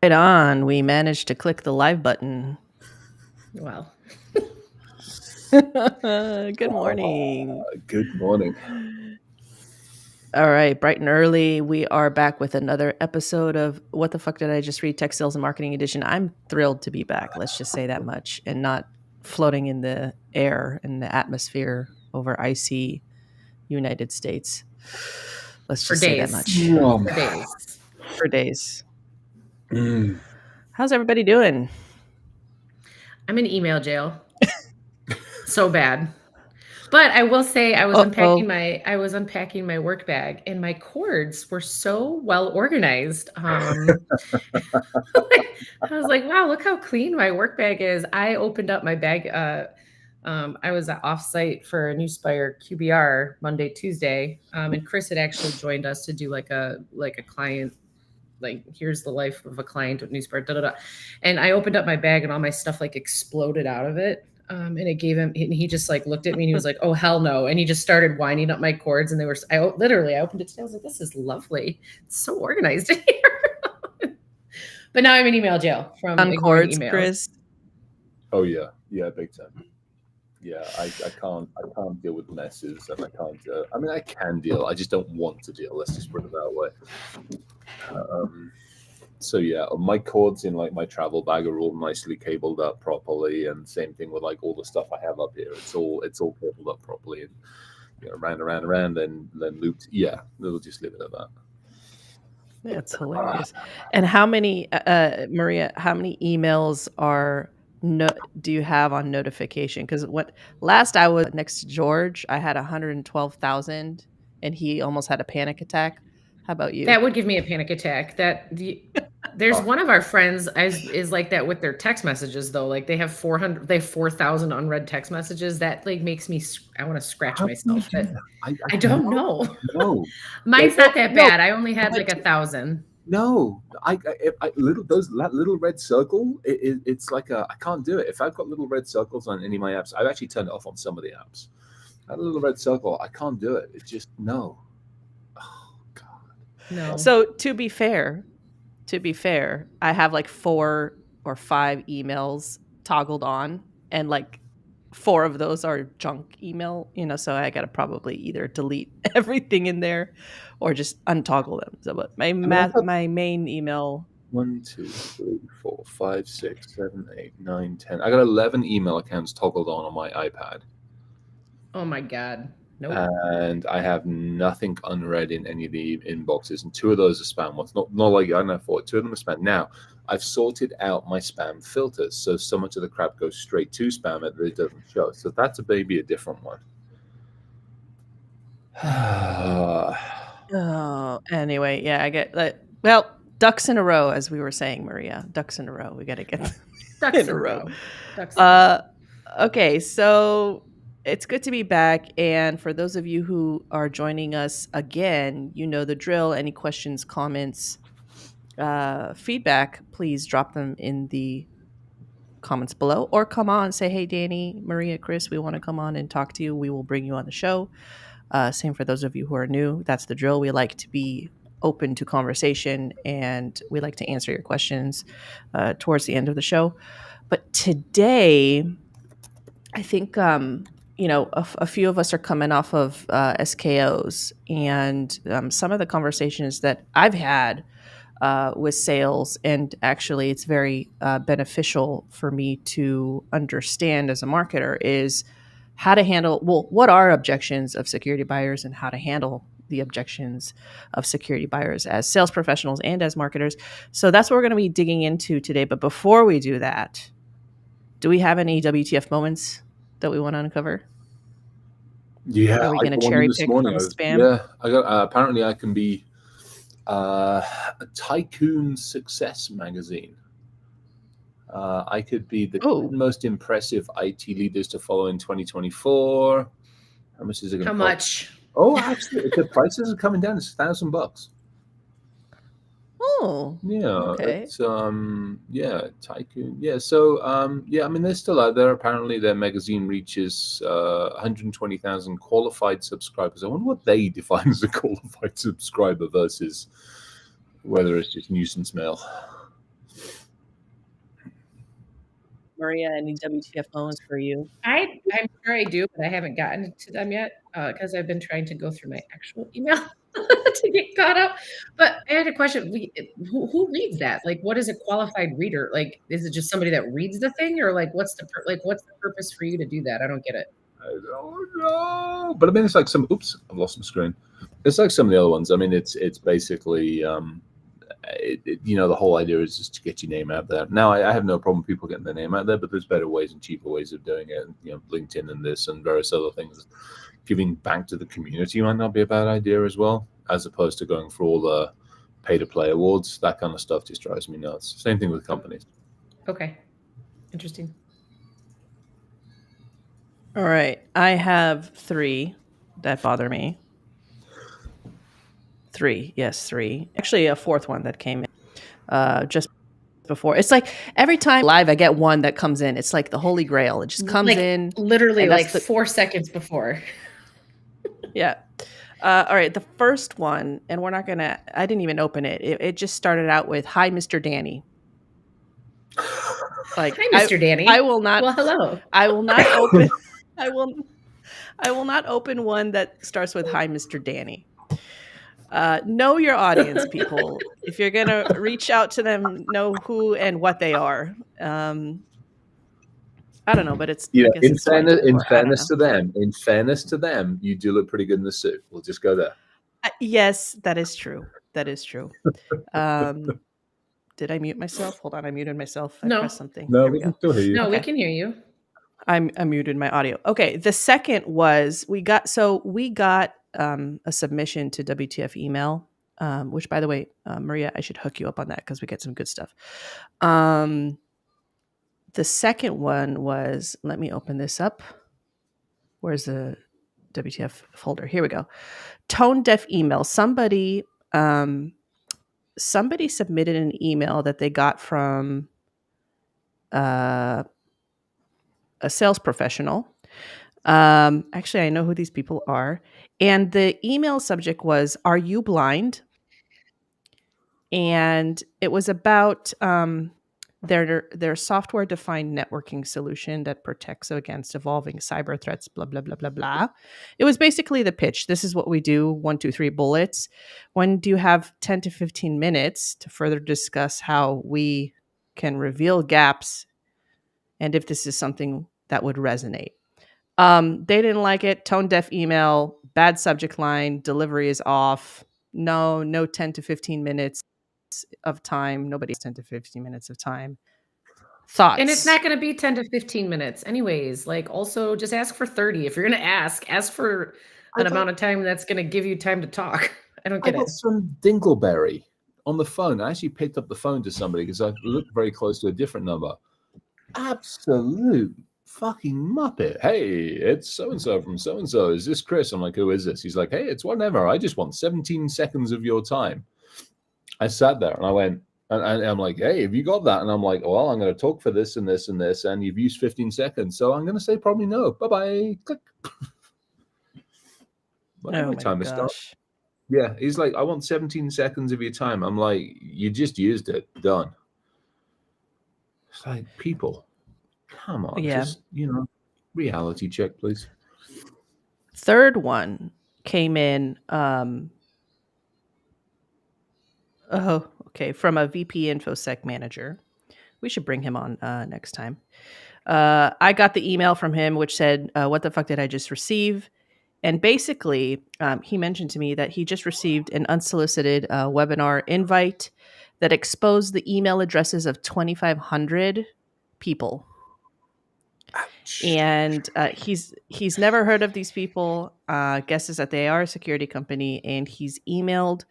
Right on. We managed to click the live button. Well, Good morning. Good morning. All right, bright and early. We are back with another episode of What the Fuck Did I Just Read? Tech Sales and Marketing Edition. I'm thrilled to be back. Let's just say that much, and not floating in the air, in the atmosphere over icy United States. Let's for just say that days. much. For days. For days. Mm. How's everybody doing? I'm in email jail. So bad. But I will say I was unpacking my work bag, and my cords were so well organized. I was like, wow, look how clean my work bag is. I opened up my bag. I was offsite for a Newspire QBR Monday, Tuesday, and Chris had actually joined us to do like a client. Like, here's the life of a client with Newspire, And I opened up my bag, and all my stuff like exploded out of it. And it gave him, and he just like looked at me and he was like, oh, hell no. And he just started winding up my cords, and I opened it today. I was like, this is lovely. It's so organized in here. But now I'm in email jail from ignoring cords, emails. Chris. Oh yeah, big time. Yeah, I can't deal with messes, and I can't. I mean, I can deal. I just don't want to deal. Let's just put it that way. So yeah, my cords in like my travel bag are all nicely cabled up properly, and same thing with like all the stuff I have up here. It's all cabled up properly, and around, and then looped. Yeah, we'll just leave it at that. That's hilarious. And how many, Maria? How many emails do you have on notification? Because last I was next to George, I had 112,000, and he almost had a panic attack. How about you? That would give me a panic attack. There's one of our friends is like that with their text messages though. Like they have 4,000 unread text messages. That like makes me, I want to scratch myself. But I don't know. No, Mine's not that bad. I only had like 1,000. No, those little red circle. It's like I can't do it. If I've got little red circles on any of my apps, I've actually turned it off on some of the apps. That little red circle, I can't do it. It's just no. Oh God. No. So to be fair, I have like 4 or 5 emails toggled on, and like 4 of those are junk email, so I got to probably either delete everything in there or just untoggle them. So but my main email. 1, 2, 3, 4, 5, 6, 7, 8, 9, 10. I got 11 email accounts toggled on my iPad. Oh my God. Nope. And I have nothing unread in any of the inboxes, and 2 of those are spam ones. Not like I know for 2 of them are spam. Now I've sorted out my spam filters, so much of the crap goes straight to spam that it doesn't show. So that's a different one. Oh, anyway, yeah, I get that. Well, ducks in a row, as we were saying, Maria. Ducks in a row. We got to get ducks in a row. Okay, so it's good to be back. And for those of you who are joining us again, you know the drill. Any questions, comments, feedback, please drop them in the comments below, or come on, say, hey, Danny, Maria, Chris, we want to come on and talk to you. We will bring you on the show. Same for those of you who are new. That's the drill. We like to be open to conversation, and we like to answer your questions towards the end of the show. But today, I think a few of us are coming off of SKOs, and some of the conversations that I've had with sales, and actually it's very beneficial for me to understand as a marketer, is how to handle, what are objections of security buyers, and how to handle the objections of security buyers as sales professionals and as marketers. So that's what we're going to be digging into today. But before we do that, do we have any WTF moments that we want to uncover? Yeah, are we going to cherry pick from spam? Yeah, I got. Apparently, I can be a Tycoon Success magazine. I could be the most impressive IT leaders to follow in 2024. How much is it going to cost? How much? Oh, actually, the prices are coming down. It's $1,000. Oh, yeah. Okay. It's Tycoon. Yeah. So I mean, they're still out there. Apparently, their magazine reaches 120,000 qualified subscribers. I wonder what they define as a qualified subscriber versus whether it's just nuisance mail. Maria, any WTF moments for you? I'm sure I do, but I haven't gotten to them yet because I've been trying to go through my actual email to get caught up. But I had a question. Who reads that? Like, what is a qualified reader? Like, is it just somebody that reads the thing, or like, what's the what's the purpose for you to do that? I don't get it. I don't know. But I mean, it's like some. Oops, I've lost my screen. It's like some of the other ones. I mean, it's basically, the whole idea is just to get your name out there. Now, I have no problem with people getting their name out there, but there's better ways and cheaper ways of doing it. LinkedIn and this and various other things. Giving back to the community might not be a bad idea as well, as opposed to going for all the pay-to-play awards. That kind of stuff just drives me nuts. Same thing with companies. Okay, interesting. All right. I have 3 that bother me. 3. Yes, 3. Actually, a 4th one that came in just before. It's like every time live, I get one that comes in. It's like the holy grail. It just comes in. Literally like 4 seconds before. Yeah. All right. The first one, and I didn't even open it. It just started out with, "Hi, Mr. Danny." Like, hi, Mr. Danny. I will not. Well, hello. I will not open. I will not open one that starts with, "Hi, Mr. Danny." Know your audience, people. If you're gonna reach out to them, know who and what they are. I don't know, but it's in fairness to them, you do look pretty good in the suit. We'll just go there. Yes, that is true. That is true. Did I mute myself? Hold on, I muted myself. I pressed something. No, we can still hear you. No, we can hear you. I muted my audio. Okay, the second was we got a submission to WTF email, which, by the way, Maria, I should hook you up on that because we get some good stuff. The second one was, let me open this up. Where's the WTF folder? Here we go. Tone deaf email. Somebody submitted an email that they got from a sales professional. Actually, I know who these people are. And the email subject was, "Are you blind?" And it was about their software-defined networking solution that protects against evolving cyber threats, blah, blah, blah, blah, blah. It was basically the pitch. This is what we do, 1, 2, 3 bullets. When do you have 10 to 15 minutes to further discuss how we can reveal gaps and if this is something that would resonate? They didn't like it. Tone deaf email, bad subject line, delivery is off. No 10 to 15 minutes of time. Nobody has 10 to 15 minutes of time. Thoughts? And it's not going to be 10 to 15 minutes anyways. Like, also just ask for 30. If you're going to ask for an amount of time that's going to give you time to talk. I don't get it. I got some dingleberry on the phone. I actually picked up the phone to somebody because I looked very close to a different number. Absolute fucking muppet. "Hey, it's so-and-so from so-and-so. Is this Chris?" I'm like, "Who is this?" He's like, "Hey, it's whatever. I just want 17 seconds of your time." I sat there and I went, and I'm like, "Hey, have you got that?" And I'm like, "Well, I'm going to talk for this and this and this, and you've used 15 seconds. So I'm going to say probably no. Bye-bye." Click. Oh my gosh. Yeah, he's like, "I want 17 seconds of your time." I'm like, "You just used it. Done." It's like, people, come on. Yeah. Just, reality check, please. Third one came in. From a VP InfoSec manager. We should bring him on next time. I got the email from him, which said, "What the fuck did I just receive?" And basically, he mentioned to me that he just received an unsolicited webinar invite that exposed the email addresses of 2,500 people. Ouch. And he's never heard of these people, guesses that they are a security company, and he's emailed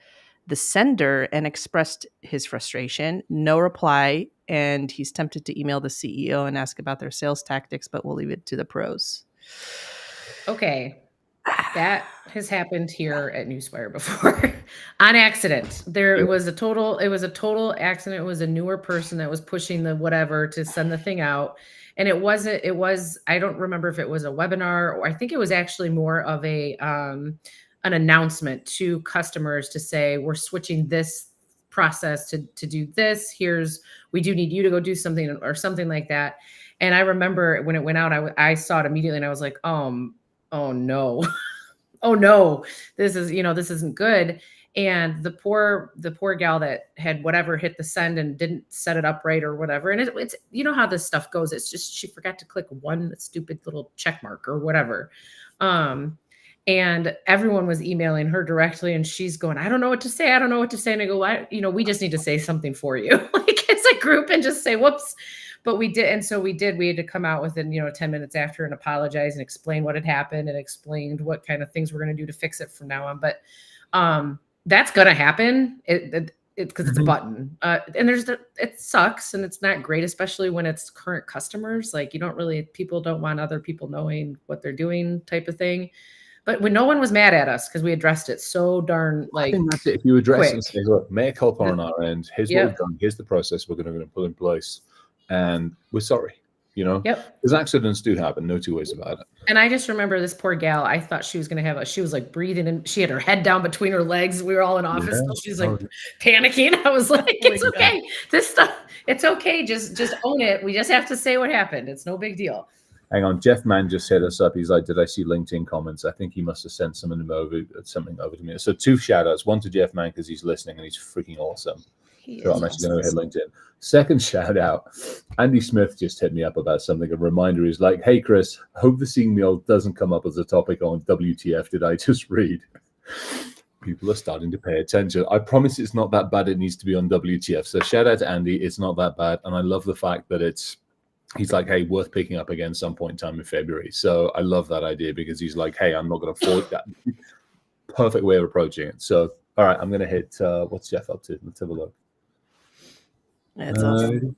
the sender and expressed his frustration. No reply, and he's tempted to email the CEO and ask about their sales tactics, but we'll leave it to the pros. Okay. That has happened here at Newswire before on accident. It was a total accident. It was a newer person that was pushing the whatever to send the thing out. And I don't remember if it was a webinar, or I think it was actually more of an announcement to customers to say, "We're switching this process to do this. We do need you to go do something," or something like that. And I remember when it went out, I saw it immediately and I was like, oh no. Oh no, this isn't good. And the poor gal that had whatever hit the send and didn't set it up right or whatever. And it's how this stuff goes. It's just she forgot to click one stupid little check mark or whatever. And everyone was emailing her directly, and she's going, I don't know what to say. I don't know what to say. And I go, we just need to say something for you, like as a group, and just say, whoops. But we did. And so we did. We had to come out within, 10 minutes after and apologize and explain what had happened and explained what kind of things we're going to do to fix it from now on. But that's going to happen. Because it's a button. And it sucks and it's not great, especially when it's current customers. Like people don't want other people knowing what they're doing type of thing. But when no one was mad at us because we addressed it so darn I think that's it. If you address it and say, look, mea culpa on our end, here's what we've done, here's the process we're going to put in place, and we're sorry. Because accidents do happen, no two ways about it. And I just remember this poor gal, I thought she was going to have she was like breathing and she had her head down between her legs. We were all in office. So she was like panicking. I was like, it's okay. This stuff, it's okay. Just own it. We just have to say what happened. It's no big deal. Hang on, Jeff Mann just hit us up. He's like, did I see LinkedIn comments? I think he must have sent something over to me. So 2 shout outs. One to Jeff Mann because he's listening and he's freaking awesome. So I'm actually going to hit LinkedIn. Second shout out, Andy Smith just hit me up about something. A reminder is like, hey, Chris, hope the seeing meal doesn't come up as a topic on WTF. Did I just read? People are starting to pay attention. I promise it's not that bad. It needs to be on WTF. So shout out to Andy. It's not that bad. And I love the fact that he's like, hey, worth picking up again some point in time in February. So I love that idea because he's like, hey, I'm not going to afford that. Perfect way of approaching it. So, all right, I'm going to hit, what's Jeff up to? Let's have a look. That's awesome.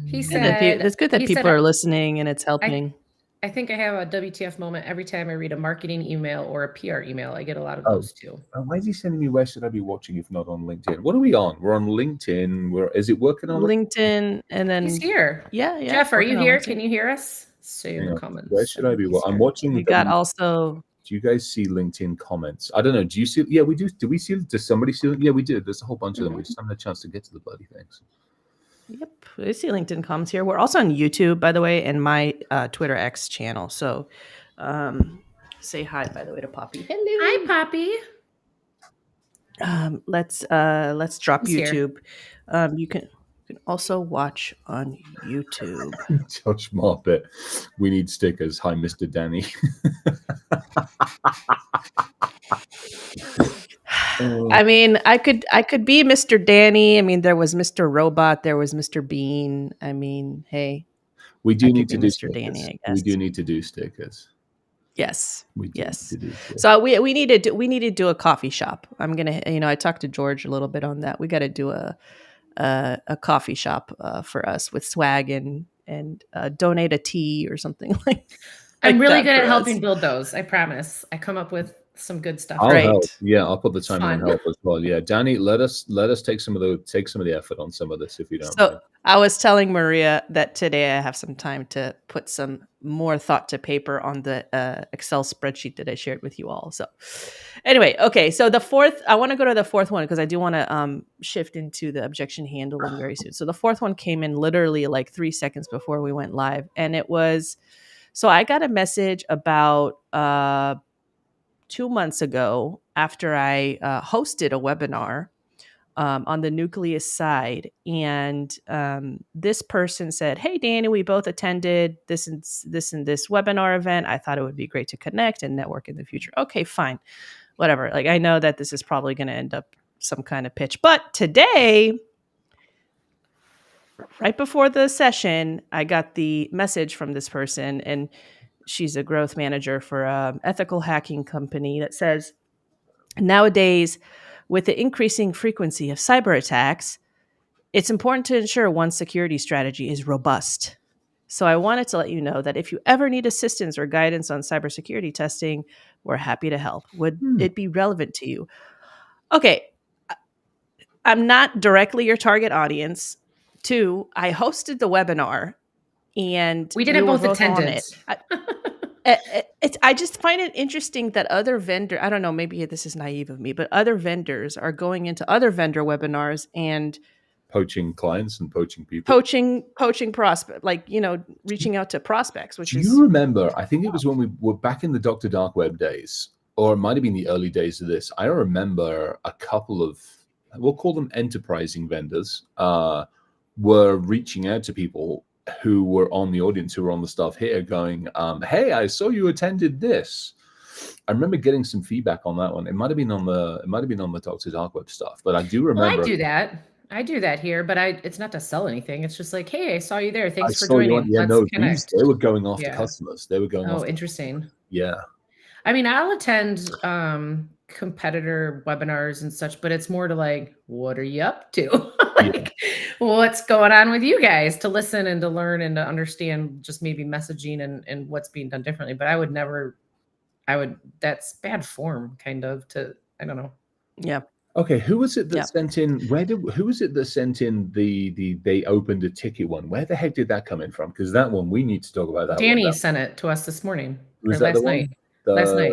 He said, it's good that people are listening and it's helping. I think I have a WTF moment every time I read a marketing email or a PR email. I get a lot of those too. Why is he sending me? Where should I be watching if not on LinkedIn? What are we on? We're on LinkedIn. Is it working on LinkedIn? And then he's here. Yeah. Jeff, are you here? Can you hear us? Say in the comments. Where should I be? Well, I'm watching. We got also. Do you guys see LinkedIn comments? I don't know. Do you see? Yeah, we do. Do we see? Does somebody see? Yeah, we do. There's a whole bunch of them. We just haven't had a chance to get to the bloody things. Yep, I see LinkedIn comments here. We're also on YouTube, by the way, and my Twitter X channel. So, say hi, by the way, to Poppy. Hello, hi, Poppy. Let's drop He's YouTube. You can also watch on YouTube. Josh Marpet, we need stickers. Hi, Mr. Danny. I mean, I could be Mr. Danny. I mean, there was Mr. Robot. There was Mr. Bean. I mean, hey, we do need to do Mr. stickers. Danny. I guess We do need to do stickers. Yes. Yes. So we need to do a coffee shop. I'm gonna, I talked to George a little bit on that. We got to do a coffee shop for us with swag and donate a tea or something like. I'm really good at helping build those. I promise. I come up with some good stuff. I'll help. Yeah, I'll put the time in and help as well. Yeah, Danny, let us take some of the effort on some of this if you don't. So I was telling Maria that today I have some time to put some more thought to paper on the Excel spreadsheet that I shared with you all. So anyway, okay. So I want to go to the fourth one because I do want to shift into the objection handling very soon. So the fourth one came in literally like 3 seconds before we went live, and it was. So I got a message about 2 months ago after I hosted a webinar on the nucleus side. And this person said, hey, Danny, we both attended this and this webinar event. I thought it would be great to connect and network in the future. Okay, fine. Whatever. Like, I know that this is probably going to end up some kind of pitch. But today, right before the session, I got the message from this person, and she's a growth manager for an ethical hacking company that says, nowadays, with the increasing frequency of cyber attacks, it's important to ensure one's security strategy is robust. So I wanted to let you know that if you ever need assistance or guidance on cybersecurity testing, we're happy to help. Would it be relevant to you? Okay, I'm not directly your target audience. 2, I hosted the webinar, and we didn't both attend it. I just find it interesting that other vendor, I don't know, maybe this is naive of me, but other vendors are going into other vendor webinars and poaching clients and poaching people. Poaching prospect, like, reaching out to prospects, which Do is you remember? I think it was when we were back in the Dr. Dark Web days, or it might have been the early days of this. I remember a couple of, we'll call them enterprising vendors, were reaching out to people who were on the audience, who were on the stuff here, going, "Hey, I saw you attended this." I remember getting some feedback on that one. It might have been on the Dr. Dark Web stuff, but I do remember. Well, I do that. I do that here, but it's not to sell anything. It's just like, hey, I saw you there. I Thanks for saw you on. joining. Yeah, Let's no, connect. they were going after Yeah. customers. They were going Oh, after. interesting. Yeah. I mean, I'll attend competitor webinars and such, but it's more to like, what are you up to? Like, what's going on with you guys, to listen and to learn and to understand just maybe messaging and what's being done differently. But that's bad form, kind of, I don't know. Yeah. Okay, who was it that sent in? Who was it that sent in the they opened a ticket one? Where the heck did that come in from? Because that one, we need to talk about that. Danny sent it to us this morning. Was or that last the one? night. Last night.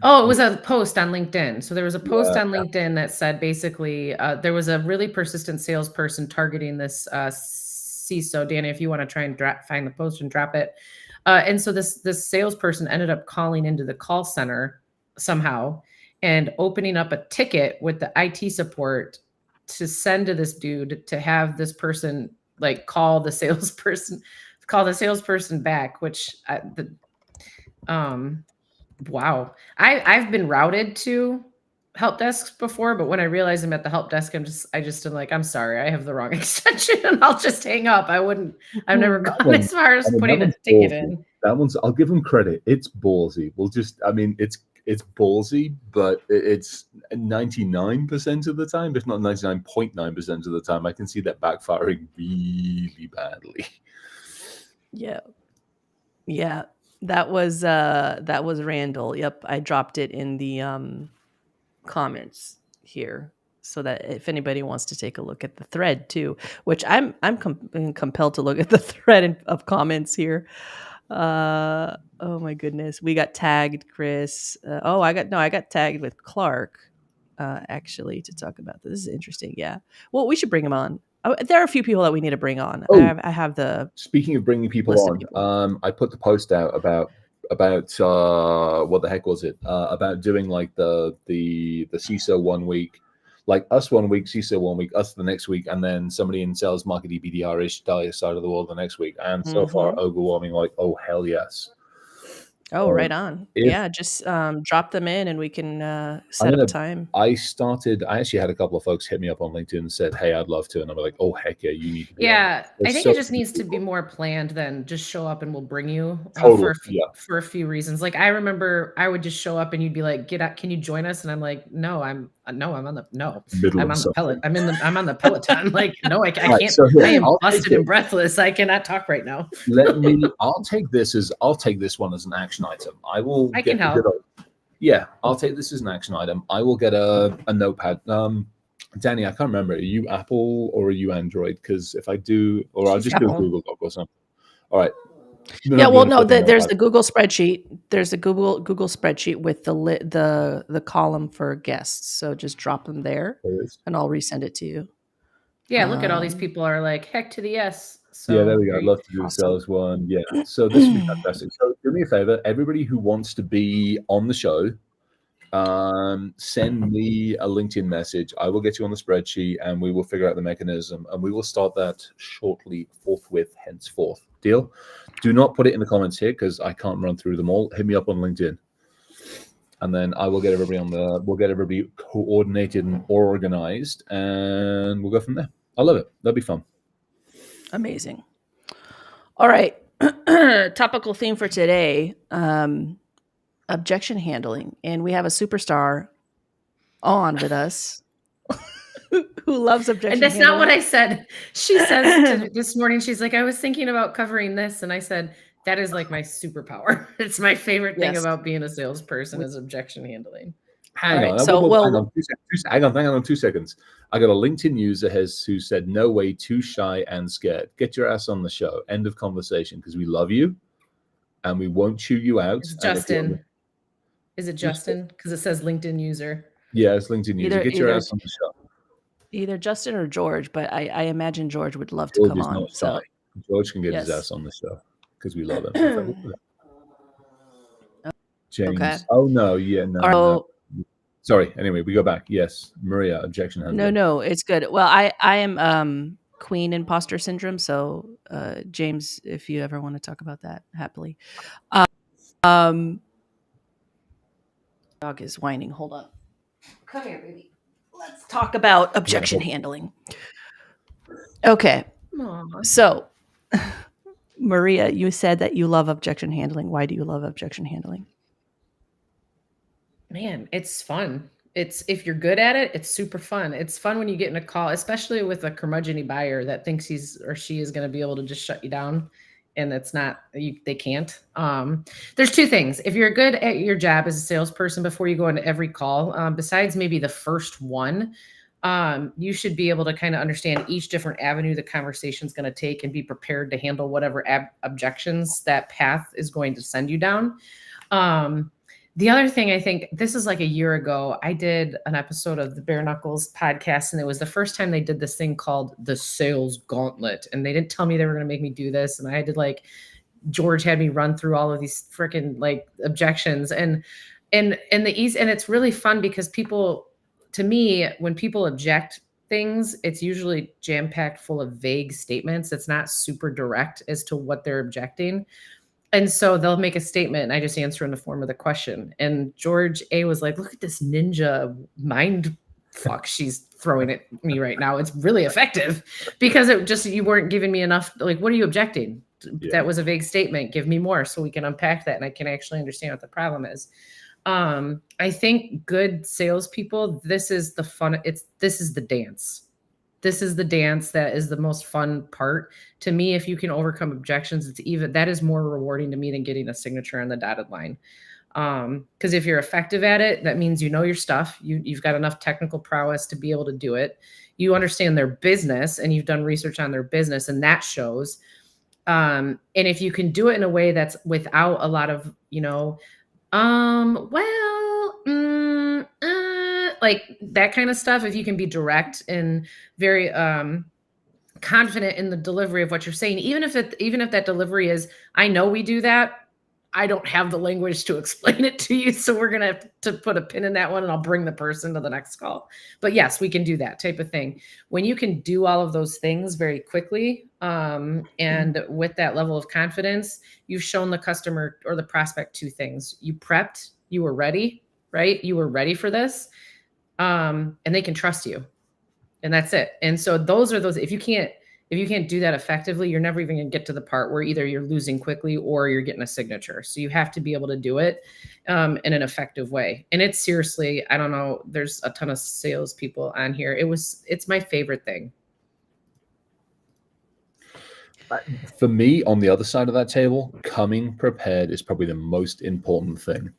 Oh, it was a post on LinkedIn. So there was a post on LinkedIn that said basically there was a really persistent salesperson targeting this CISO. Danny, if you want to try and find the post and drop it. And so this salesperson ended up calling into the call center somehow and opening up a ticket with the IT support to send to this dude to have this person like call the salesperson back, which wow. I've been routed to help desks before, but when I realize I'm at the help desk, I'm like, I'm sorry, I have the wrong extension, and I'll just hang up. I've never gone as far as putting a ticket in. That one's, I'll give them credit. It's ballsy. It's ballsy, but it's 99% of the time, if not 99.9% of the time, I can see that backfiring really badly. Yeah. Yeah. That was Randall. Yep, I dropped it in the comments here, so that if anybody wants to take a look at the thread too, which I'm compelled to look at the thread of comments here. Oh my goodness, we got tagged, Chris. I got tagged with Clark, actually, to talk about this. This is interesting. Yeah, well, we should bring him on. There are a few people that we need to bring on. I have the. Speaking of bringing people on, I put the post out about what the heck was it? About doing like the CISO 1 week, like us 1 week, CISO 1 week, us the next week, and then somebody in sales marketing BDR-ish side of the world the next week. And so far, overwhelming, like, oh hell yes. Oh, right on. Yeah, just drop them in and we can set up time. I actually had a couple of folks hit me up on LinkedIn and said, hey, I'd love to. And I'm like, oh, heck yeah, you need to be on. I think it just needs to be more planned than just show up and we'll bring you for a few reasons. Like, I remember I would just show up and you'd be like, get out, can you join us? And I'm like, I'm on the Peloton. Like, no, I can't. So I am busted and breathless. I cannot talk right now. I'll take this one as an action item. I can help. I'll take this as an action item. I will get a notepad. Danny, I can't remember. Are you Apple or are you Android? Because if I do, or I'll just do a Google Doc or something. All right. There's the Google spreadsheet. There's a Google spreadsheet with the column for guests. So just drop them there, and I'll resend it to you. Yeah, look at all these people are like, heck to the yes. So yeah, there we go. I'd love to do the sales one. Yeah, so this would be fantastic. So do me a favor, everybody who wants to be on the show, send me a LinkedIn message. I will get you on the spreadsheet, and we will figure out the mechanism, and we will start that shortly, forthwith, henceforth. Deal? Do not put it in the comments here because I can't run through them all. Hit me up on LinkedIn, and then I will get everybody we'll get everybody coordinated and organized, and we'll go from there. I love it. That'll be fun. Amazing. All right. Topical theme for today, objection handling. And we have a superstar on with us who loves objection handling. And that's not what I said. She says this morning, she's like, I was thinking about covering this. And I said, that is like my superpower. It's my favorite thing about being a salesperson is objection handling. Hang on 2 seconds. I got a LinkedIn user who said, no way, too shy and scared. Get your ass on the show. End of conversation, because we love you and we won't chew you out. It's Justin. Is it Justin? Because it says LinkedIn user. Yeah, it's LinkedIn user. Get your ass on the show. Either Justin or George, but I imagine George would love to George come is on. not So shy. George can get his yes. ass on the show because we love him. In fact, Okay. James. Oh no, yeah, no, no, Or no. Sorry. Anyway, we go back. Yes, Maria, objection handling. no, it's good. Well, I am queen imposter syndrome. So James, if you ever want to talk about that, happily. Um, dog is whining. Hold on. Come here, baby. Let's talk about objection handling. Okay. Aww. So, Maria, you said that you love objection handling. Why do you love objection handling? Man, it's fun. It's if you're good at it, it's super fun. It's fun when you get in a call, especially with a curmudgeon buyer that thinks he's or she is going to be able to just shut you down, and it's not. They can't. There's two things. If you're good at your job as a salesperson, before you go into every call, besides maybe the first one, you should be able to kind of understand each different avenue the conversation is going to take and be prepared to handle whatever objections that path is going to send you down. The other thing, I think this is like a year ago, I did an episode of the Bare Knuckles podcast, and it was the first time they did this thing called the Sales Gauntlet. And they didn't tell me they were going to make me do this. And I had to George had me run through all of these freaking objections and it's really fun because people, to me, when people object things, it's usually jam-packed full of vague statements. It's not super direct as to what they're objecting. And so they'll make a statement and I just answer in the form of the question. And George A was like, look at this ninja mind fuck she's throwing at me right now. It's really effective because you weren't giving me enough. Like, what are you objecting? Yeah. That was a vague statement. Give me more so we can unpack that and I can actually understand what the problem is. I think good salespeople, this is the fun. This is the dance. This is the dance that is the most fun part to me. If you can overcome objections, that is more rewarding to me than getting a signature on the dotted line. Because if you're effective at it, that means you know your stuff. You've got enough technical prowess to be able to do it. You understand their business and you've done research on their business, and that shows. And if you can do it in a way that's without a lot of, like that kind of stuff, if you can be direct and very confident in the delivery of what you're saying, even if that delivery is, I know we do that, I don't have the language to explain it to you, so we're gonna have to put a pin in that one and I'll bring the person to the next call. But yes, we can do that type of thing. When you can do all of those things very quickly and with that level of confidence, you've shown the customer or the prospect two things. You prepped, you were ready, right? You were ready for this. And they can trust you, and that's it. And so if you can't do that effectively, you're never even going to get to the part where either you're losing quickly or you're getting a signature. So you have to be able to do it in an effective way. And it's seriously, I don't know, there's a ton of salespeople on here. It's my favorite thing. For me, on the other side of that table, coming prepared is probably the most important thing.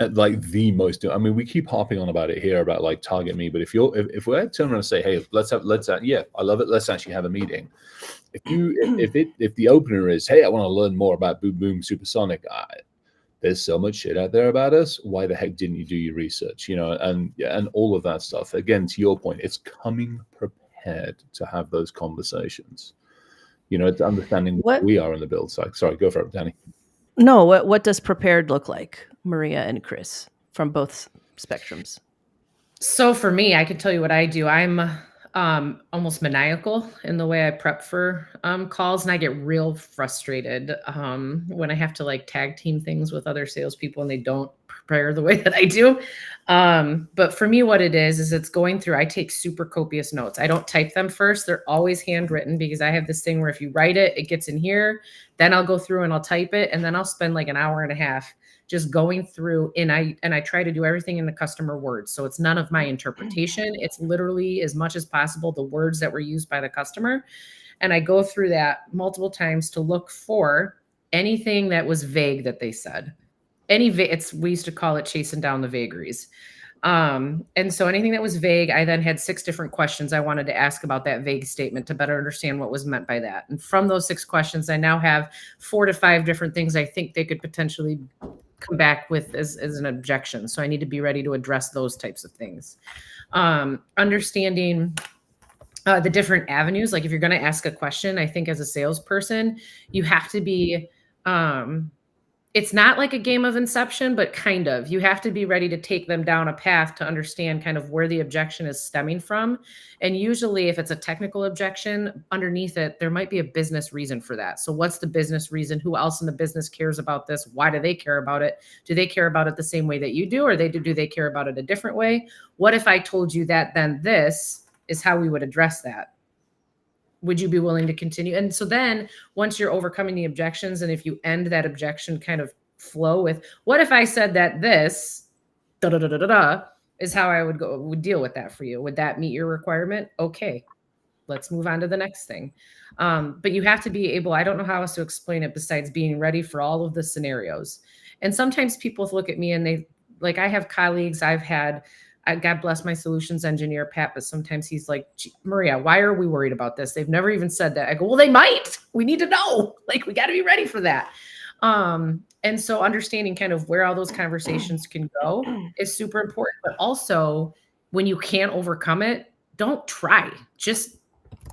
Like the most, I mean, we keep harping on about it here about like target me, but if we're turning around and say, hey, let's yeah, I love it, let's actually have a meeting. If the opener is, hey, I want to learn more about Boom Boom Supersonic, there's so much shit out there about us. Why the heck didn't you do your research? And all of that stuff. Again, to your point, it's coming prepared to have those conversations. It's understanding what we are in the build side. Sorry, go for it, Danny. No, what does prepared look like, Maria and Chris, from both spectrums? So for me, I can tell you what I do. I'm almost maniacal in the way I prep for calls, and I get real frustrated when I have to tag team things with other salespeople and they don't prepare the way that I do. But for me, what it is it's going through. I take super copious notes. I don't type them first. They're always handwritten because I have this thing where if you write it, it gets in here. Then I'll go through and I'll type it, and then I'll spend an hour and a half just going through, and I try to do everything in the customer words. So it's none of my interpretation. It's literally as much as possible the words that were used by the customer. And I go through that multiple times to look for anything that was vague that they said. We used to call it chasing down the vagaries. And so anything that was vague, I then had 6 different questions I wanted to ask about that vague statement to better understand what was meant by that. And from those 6 questions, I now have 4 to 5 different things I think they could potentially come back with as an objection. So I need to be ready to address those types of things. Understanding the different avenues. Like if you're going to ask a question, I think as a salesperson, you have to be, it's not like a game of inception, but kind of. You have to be ready to take them down a path to understand kind of where the objection is stemming from. And usually, if it's a technical objection, underneath it, there might be a business reason for that. So, what's the business reason? Who else in the business cares about this? Why do they care about it? Do they care about it the same way that you do, or do they care about it a different way? What if I told you that then this is how we would address that? Would you be willing to continue? And so then once you're overcoming the objections, and if you end that objection kind of flow with, what if I said that this da da da da da da is how I would deal with that for you? Would that meet your requirement? Okay, let's move on to the next thing. But you have to be able, I don't know how else to explain it besides being ready for all of the scenarios. And sometimes people look at me and they, like, I have colleagues God bless my solutions engineer, Pat, but sometimes he's like, Maria, why are we worried about this? They've never even said that. I go, well, they might. We need to know. Like, we got to be ready for that. And so understanding kind of where all those conversations can go is super important. But also, when you can't overcome it, don't try. Just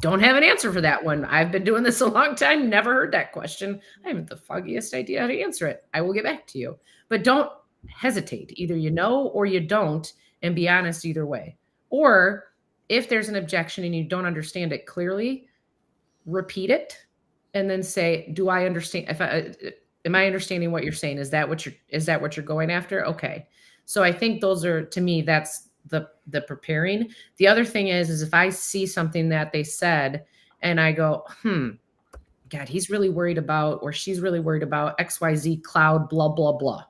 don't have an answer for that one. I've been doing this a long time, never heard that question. I haven't the foggiest idea how to answer it. I will get back to you. But don't hesitate. Either you know or you don't, and be honest either way. Or if there's an objection and you don't understand it clearly, repeat it and then say, do I understand? Am I understanding what you're saying? Is that what you're going after? Okay. So I think those are, to me, that's the preparing. The other thing is if I see something that they said and I go, God, he's really worried about, or she's really worried about XYZ cloud, blah, blah, blah.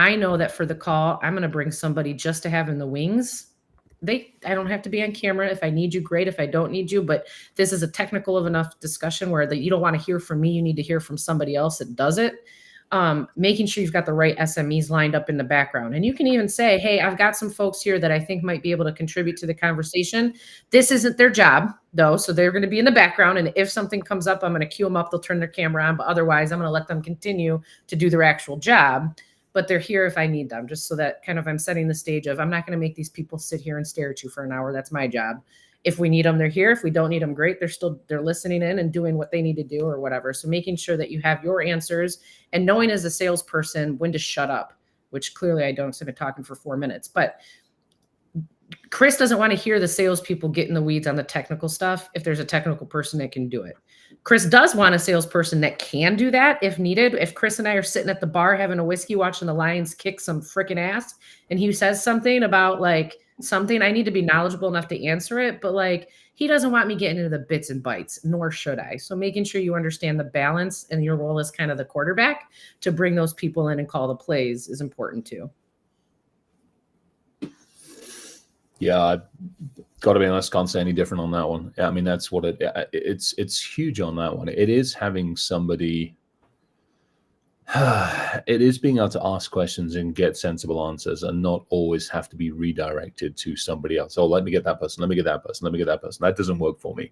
I know that for the call, I'm going to bring somebody just to have in the wings. I don't have to be on camera. If I need you, great. If I don't need you, but this is a technical of enough discussion where you don't want to hear from me. You need to hear from somebody else that does it. Making sure you've got the right SMEs lined up in the background. And you can even say, hey, I've got some folks here that I think might be able to contribute to the conversation. This isn't their job though. So they're going to be in the background. And if something comes up, I'm going to cue them up. They'll turn their camera on, but otherwise I'm going to let them continue to do their actual job. But they're here if I need them, just so that kind of I'm setting the stage of, I'm not going to make these people sit here and stare at you for an hour. That's my job. If we need them, they're here. If we don't need them, great. They're listening in and doing what they need to do or whatever. So making sure that you have your answers and knowing as a salesperson when to shut up, which clearly I don't. So I've been talking for 4 minutes, but Chris doesn't want to hear the salespeople get in the weeds on the technical stuff if there's a technical person that can do it. Chris does want a salesperson that can do that if needed. If Chris and I are sitting at the bar having a whiskey watching the Lions kick some freaking ass and he says something about like something, I need to be knowledgeable enough to answer it. But like he doesn't want me getting into the bits and bytes, nor should I. So making sure you understand the balance and your role as kind of the quarterback to bring those people in and call the plays is important too. Yeah, I've got to be honest, can't say any different on that one. I mean, that's what it's huge on that one. It is having somebody, it is being able to ask questions and get sensible answers and not always have to be redirected to somebody else. Oh, let me get that person, let me get that person, let me get that person. That doesn't work for me.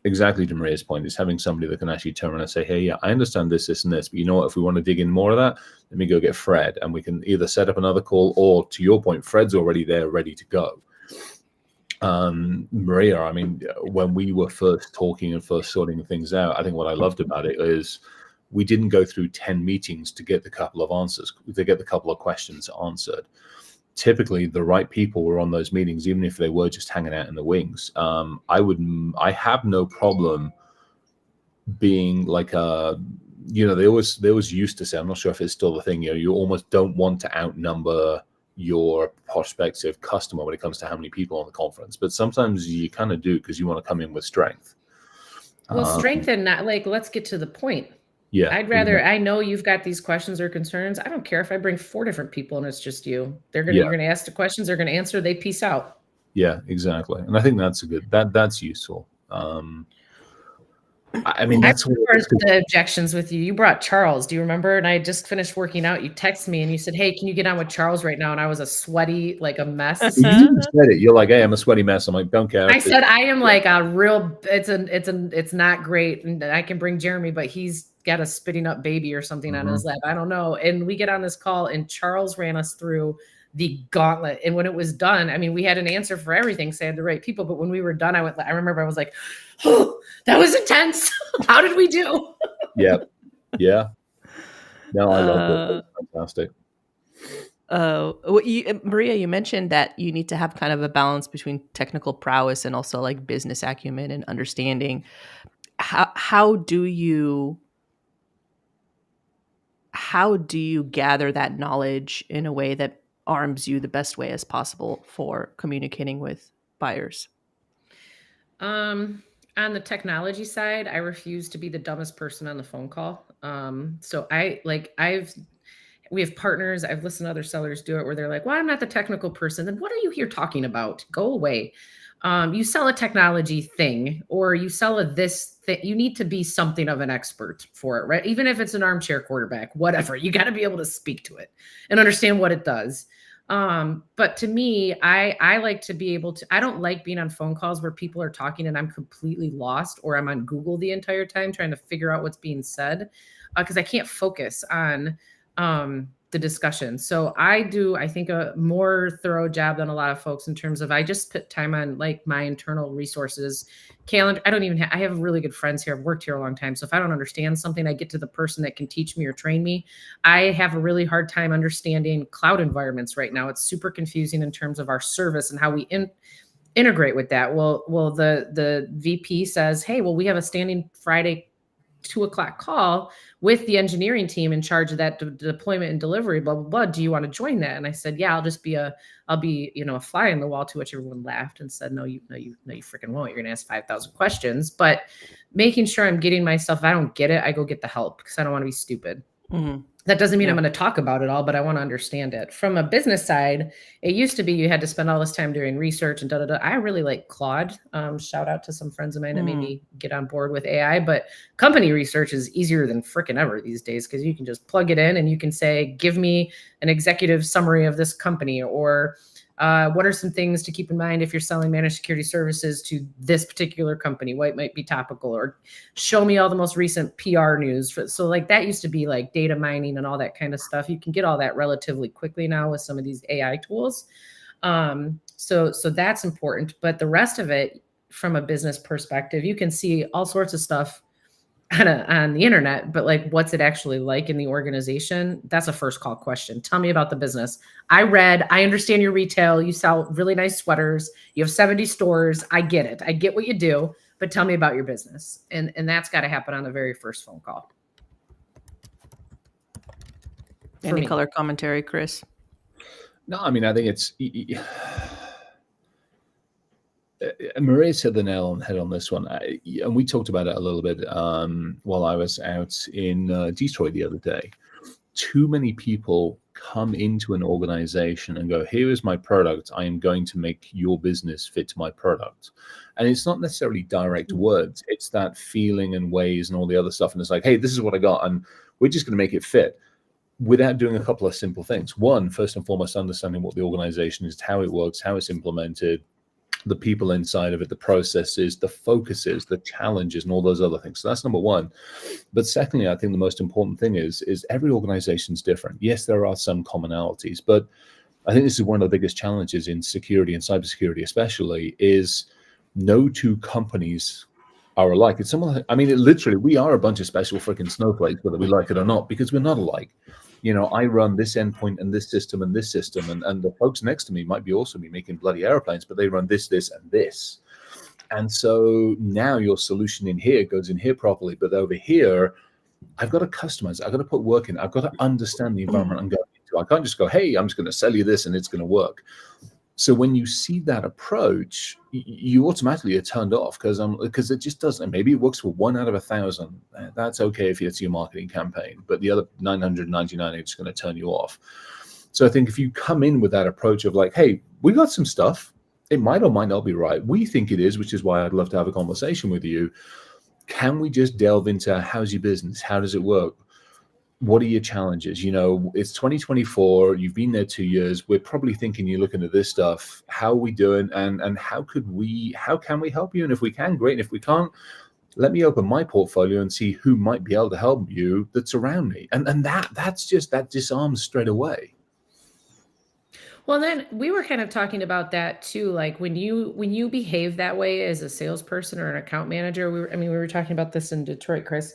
Exactly to Maria's point, is having somebody that can actually turn around and say, hey, yeah, I understand this, this, and this, but you know what, if we want to dig in more of that, let me go get Fred, and we can either set up another call, or to your point, Fred's already there, ready to go. Maria, I mean, when we were first talking and first sorting things out, I think what I loved about it is we didn't go through 10 meetings to get the couple of answers, to get the couple of questions answered. Typically the right people were on those meetings, even if they were just hanging out in the wings. I have no problem being like they always used to say, I'm not sure if it's still the thing, you almost don't want to outnumber your prospective customer when it comes to how many people on the conference, but sometimes you kind of do because you want to come in with strength. Well, strength and not like, let's get to the point. Yeah, I'd rather, I know you've got these questions or concerns. I don't care if I bring 4 different people and it's just you. You're going to ask the questions, they're going to answer, they peace out. Yeah, exactly. And I think that's that's useful. I mean, that's the objections with you. You brought Charles. Do you remember? And I just finished working out. You texted me and you said, hey, can you get on with Charles right now? And I was a sweaty, like a mess. You even said it. You're like, hey, I'm a sweaty mess. I'm like, don't care. I said, I am like a real, it's not great. And I can bring Jeremy, but he's got a spitting up baby or something on his lap. I don't know. And we get on this call and Charles ran us through the gauntlet. And when it was done, I mean, we had an answer for everything, so I had the right people. But when we were done, I remember I was like, oh, that was intense. How did we do? Yeah. Yeah. No, I loved it. It Uh, was fantastic. Maria, you mentioned that you need to have kind of a balance between technical prowess and also like business acumen and understanding. How do you gather that knowledge in a way that arms you the best way as possible for communicating with buyers? On the technology side, I refuse to be the dumbest person on the phone call. So we have partners. I've listened to other sellers do it where they're like, well, I'm not the technical person. Then what are you here talking about? Go away. You sell a technology thing or you sell this thing. You need to be something of an expert for it, right? Even if it's an armchair quarterback, whatever, you got to be able to speak to it and understand what it does. But to me, I like to be able to, I don't like being on phone calls where people are talking and I'm completely lost, or I'm on Google the entire time trying to figure out what's being said. Cause I can't focus on, the discussion. So I think a more thorough job than a lot of folks in terms of, I just put time on like my internal resources calendar. I have really good friends here. I've worked here a long time. So if I don't understand something, I get to the person that can teach me or train me. I have a really hard time understanding cloud environments right now. It's super confusing in terms of our service and how we integrate with that. Well, the VP says, hey, well, we have a standing Friday 2:00 call with the engineering team in charge of that deployment and delivery, blah, blah, blah. Do you want to join that? And I said, yeah, I'll be, a fly in the wall, to which everyone laughed and said, no, you freaking won't. You're going to ask 5,000 questions, but making sure I'm getting myself, if I don't get it, I go get the help because I don't want to be stupid. Mm-hmm. That doesn't mean I'm going to talk about it all, but I want to understand it. From a business side, it used to be you had to spend all this time doing research and da-da-da. I really like Claude. Shout out to some friends of mine that made me get on board with AI. But company research is easier than freaking ever these days because you can just plug it in and you can say, give me an executive summary of this company, or what are some things to keep in mind if you're selling managed security services to this particular company? What might be topical, or show me all the most recent PR news. So like that used to be like data mining and all that kind of stuff. You can get all that relatively quickly now with some of these AI tools. So that's important. But the rest of it, from a business perspective, you can see all sorts of stuff on the internet, but like, what's it actually like in the organization? That's a first call question. Tell me about the business. I understand your retail. You sell really nice sweaters. You have 70 stores. I get it. I get what you do, but tell me about your business. And that's got to happen on the very first phone call. Any color commentary, Chris? No, I mean, I think it's, Maria said the nail on the head on this one, and we talked about it a little bit while I was out in Detroit the other day. Too many people come into an organization and go, here is my product. I am going to make your business fit to my product. And it's not necessarily direct words. It's that feeling and ways and all the other stuff. And it's like, hey, this is what I got, and we're just going to make it fit, without doing a couple of simple things. One, first and foremost, understanding what the organization is, how it works, how it's implemented, the people inside of it, the processes, the focuses, the challenges, and all those other things. So that's number one. But secondly, I think the most important thing is every organization is different. Yes, there are some commonalities, but I think this is one of the biggest challenges in security and cybersecurity, especially, is no two companies are alike. It's someone, I mean, literally, we are a bunch of special freaking snowflakes, whether we like it or not, because we're not alike. I run this endpoint and this system, and the folks next to me might be also be making bloody airplanes, but they run this, and this. And so now your solution in here goes in here properly, but over here, I've got to customize. I've got to put work in. I've got to understand the environment I'm going into. I can't just go, hey, I'm just going to sell you this and it's going to work. So when you see that approach, you automatically are turned off because it just doesn't. Maybe it works for 1 out of 1,000. That's okay if it's your marketing campaign, but the other 999 are just going to turn you off. So I think if you come in with that approach of like, hey, we got some stuff. It might or might not be right. We think it is, which is why I'd love to have a conversation with you. Can we just delve into how's your business? How does it work? What are your challenges? It's 2024. You've been there 2 years. We're probably thinking you're looking at this stuff. How are we doing? And how can we help you? And if we can, great. And if we can't, let me open my portfolio and see who might be able to help you that's around me. And that disarms straight away. Well, then we were kind of talking about that too. Like when you behave that way as a salesperson or an account manager, we were talking about this in Detroit, Chris.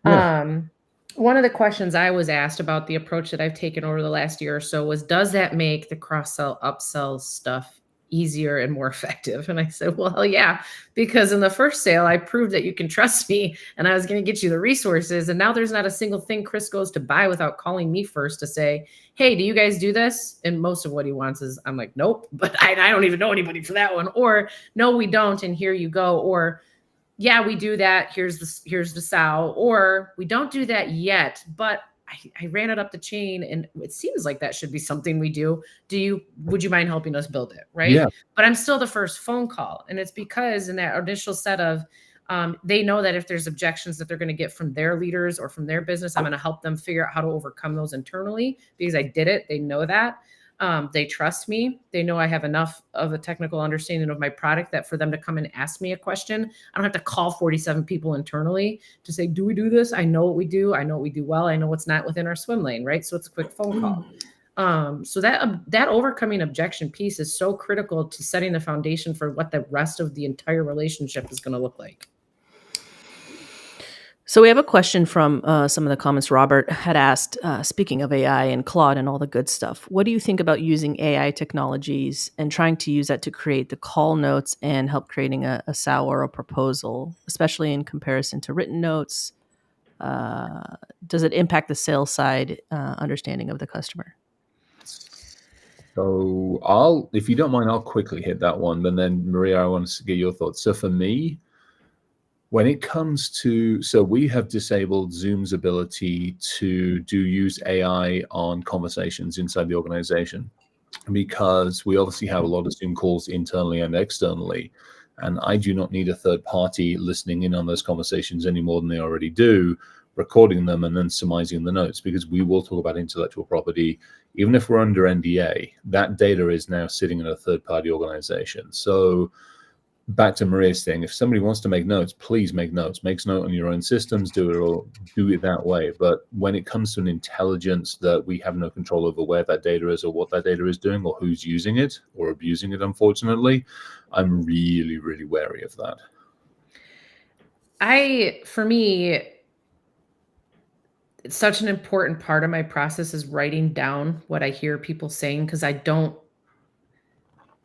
Yeah. Um, one of the questions I was asked about the approach that I've taken over the last year or so was, does that make the cross sell, upsell stuff easier and more effective? And I said, well, hell yeah, because in the first sale, I proved that you can trust me and I was going to get you the resources. And now there's not a single thing Chris goes to buy without calling me first to say, hey, do you guys do this? And most of what he wants is, I'm like, nope, but I don't even know anybody for that one. Or no, we don't. And here you go. Or yeah, we do that. Here's the sow. Or we don't do that yet, but I ran it up the chain and it seems like that should be something we do. Would you mind helping us build it? Right. Yeah. But I'm still the first phone call. And it's because in that initial set of, they know that if there's objections that they're going to get from their leaders or from their business, I'm going to help them figure out how to overcome those internally because I did it. They know that. They trust me. They know I have enough of a technical understanding of my product that for them to come and ask me a question, I don't have to call 47 people internally to say, do we do this? I know what we do. I know what we do well. I know what's not within our swim lane, right? So it's a quick phone call. So that overcoming objection piece is so critical to setting the foundation for what the rest of the entire relationship is going to look like. So we have a question from some of the comments. Robert had asked, speaking of AI and Claude and all the good stuff, what do you think about using AI technologies and trying to use that to create the call notes and help creating a SOW or a proposal, especially in comparison to written notes? Does it impact the sales side understanding of the customer? So if you don't mind, I'll quickly hit that one. But then Maria, I want to get your thoughts. So for me, when it comes to, so we have disabled Zoom's ability to use AI on conversations inside the organization because we obviously have a lot of Zoom calls internally and externally. And I do not need a third party listening in on those conversations any more than they already do, recording them and then surmising the notes, because we will talk about intellectual property. Even if we're under NDA, that data is now sitting in a third party organization. So back to Maria's thing, if somebody wants to make notes, please make notes. Make note on your own systems, do it that way. But when it comes to an intelligence that we have no control over where that data is or what that data is doing or who's using it or abusing it, unfortunately, I'm really, really wary of that. For me, it's such an important part of my process is writing down what I hear people saying, because I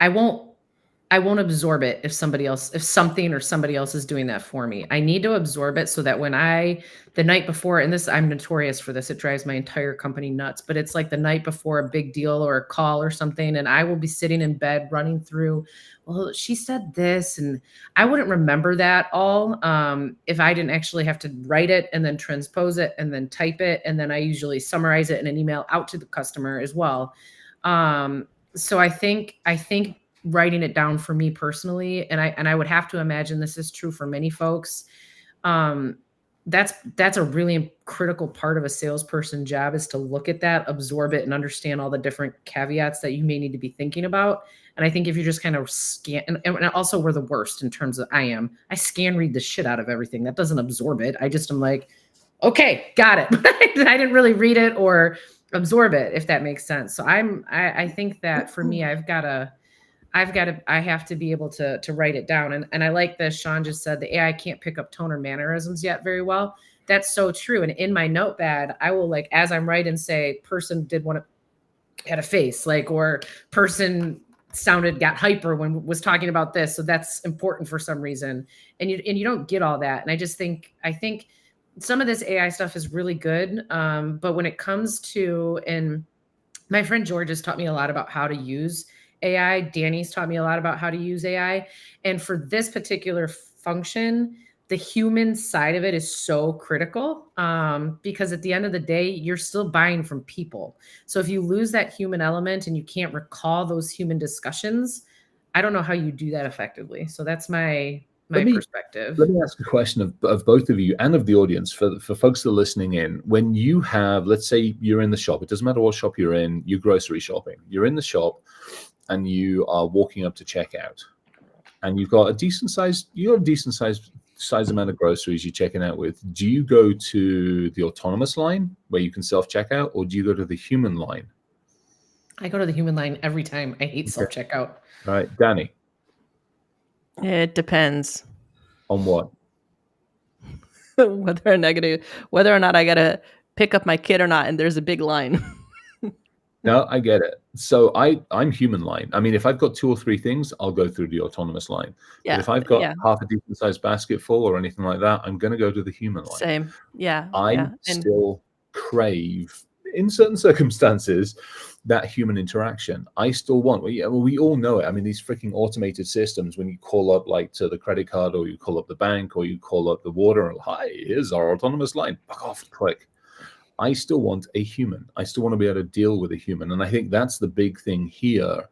won't absorb it if something or somebody else is doing that for me. I need to absorb it so that when the night before, and I'm notorious for this, it drives my entire company nuts, but it's like the night before a big deal or a call or something, and I will be sitting in bed running through, well, she said this, and I wouldn't remember that all if I didn't actually have to write it and then transpose it and then type it, and then I usually summarize it in an email out to the customer as well. So I think writing it down for me personally, and I would have to imagine this is true for many folks. That's a really critical part of a salesperson job, is to look at that, absorb it, and understand all the different caveats that you may need to be thinking about. And I think if you just kind of scan, and also we're the worst in terms of I scan read the shit out of everything. That doesn't absorb it. I just am like, okay, got it. I didn't really read it or absorb it, if that makes sense. So I think that for me, I have to be able to write it down. And I like this. Sean just said the AI can't pick up tone or mannerisms yet very well. That's so true. And in my notepad, I will, like, as I'm writing, say, person did want to had a face, like, or person got hyper when was talking about this. So that's important for some reason. And you don't get all that. And I think some of this AI stuff is really good. But when it comes to, and my friend George has taught me a lot about how to use AI. Danny's taught me a lot about how to use AI. And for this particular function, the human side of it is so critical because at the end of the day, you're still buying from people. So if you lose that human element and you can't recall those human discussions, I don't know how you do that effectively. So that's my perspective. Let me ask a question of both of you and of the audience for folks that are listening in. When you have, let's say you're in the shop, it doesn't matter what shop you're in, you're grocery shopping. You're in the shop and you are walking up to checkout, and you've got a decent sized amount of groceries you're checking out with. Do you go to the autonomous line where you can self-checkout, or do you go to the human line? I go to the human line every time. I hate Okay. self-checkout. All right, Danny, It depends on what? whether or not I gotta pick up my kid or not, and there's a big line. No, I get it. So I'm human line. I mean, if I've got 2 or 3 things, I'll go through the autonomous line. But Yeah, if I've got yeah, half a decent sized basket full or anything like that, I'm going to go to the human line. same. Yeah, I yeah, and still crave, in certain circumstances, that human interaction. I still want. We all know it. I mean, these freaking automated systems. When you call up like to the credit card, or you call up the bank, or you call up the water, and hi, here's our autonomous line. Fuck off, click. I still want a human. I still want to be able to deal with a human, and I think that's the big thing here.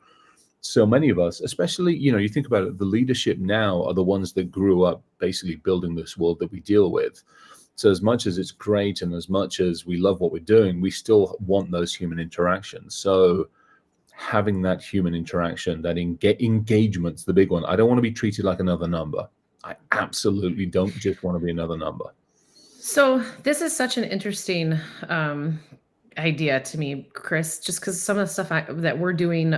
So many of us, especially, you think about it, the leadership now are the ones that grew up basically building this world that we deal with. So as much as it's great and as much as we love what we're doing, we still want those human interactions. So having that human interaction, that engagement's the big one. I don't want to be treated like another number. I absolutely don't just want to be another number. So this is such an interesting idea to me, Chris, just because some of the stuff that we're doing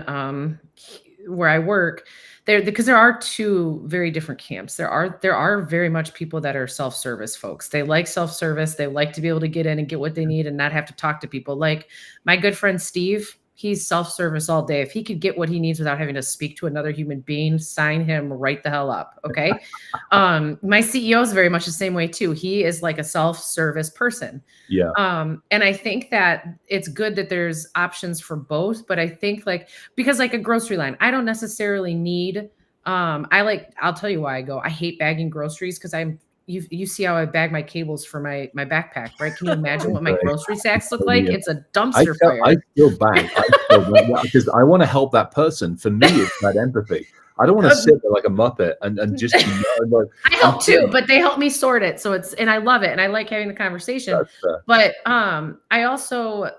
where I work, because there are two very different camps. There are very much people that are self-service folks. They like self-service. They like to be able to get in and get what they need and not have to talk to people. Like my good friend Steve, he's self-service all day. If he could get what he needs without having to speak to another human being, sign him right the hell up. Okay. My CEO is very much the same way too. He is like a self-service person. Yeah. And I think that it's good that there's options for both, but I think because like a grocery line, I don't necessarily need, I'll tell you why I go. I hate bagging groceries because you see how I bag my cables for my backpack, right? Can you imagine what my grocery sacks look like? It's a dumpster fire. I feel bad because I want to help that person. For me, it's that empathy. I don't want to sit there like a muppet and just. I help too, but they help me sort it, so and I love it, and I like having the conversation. But I also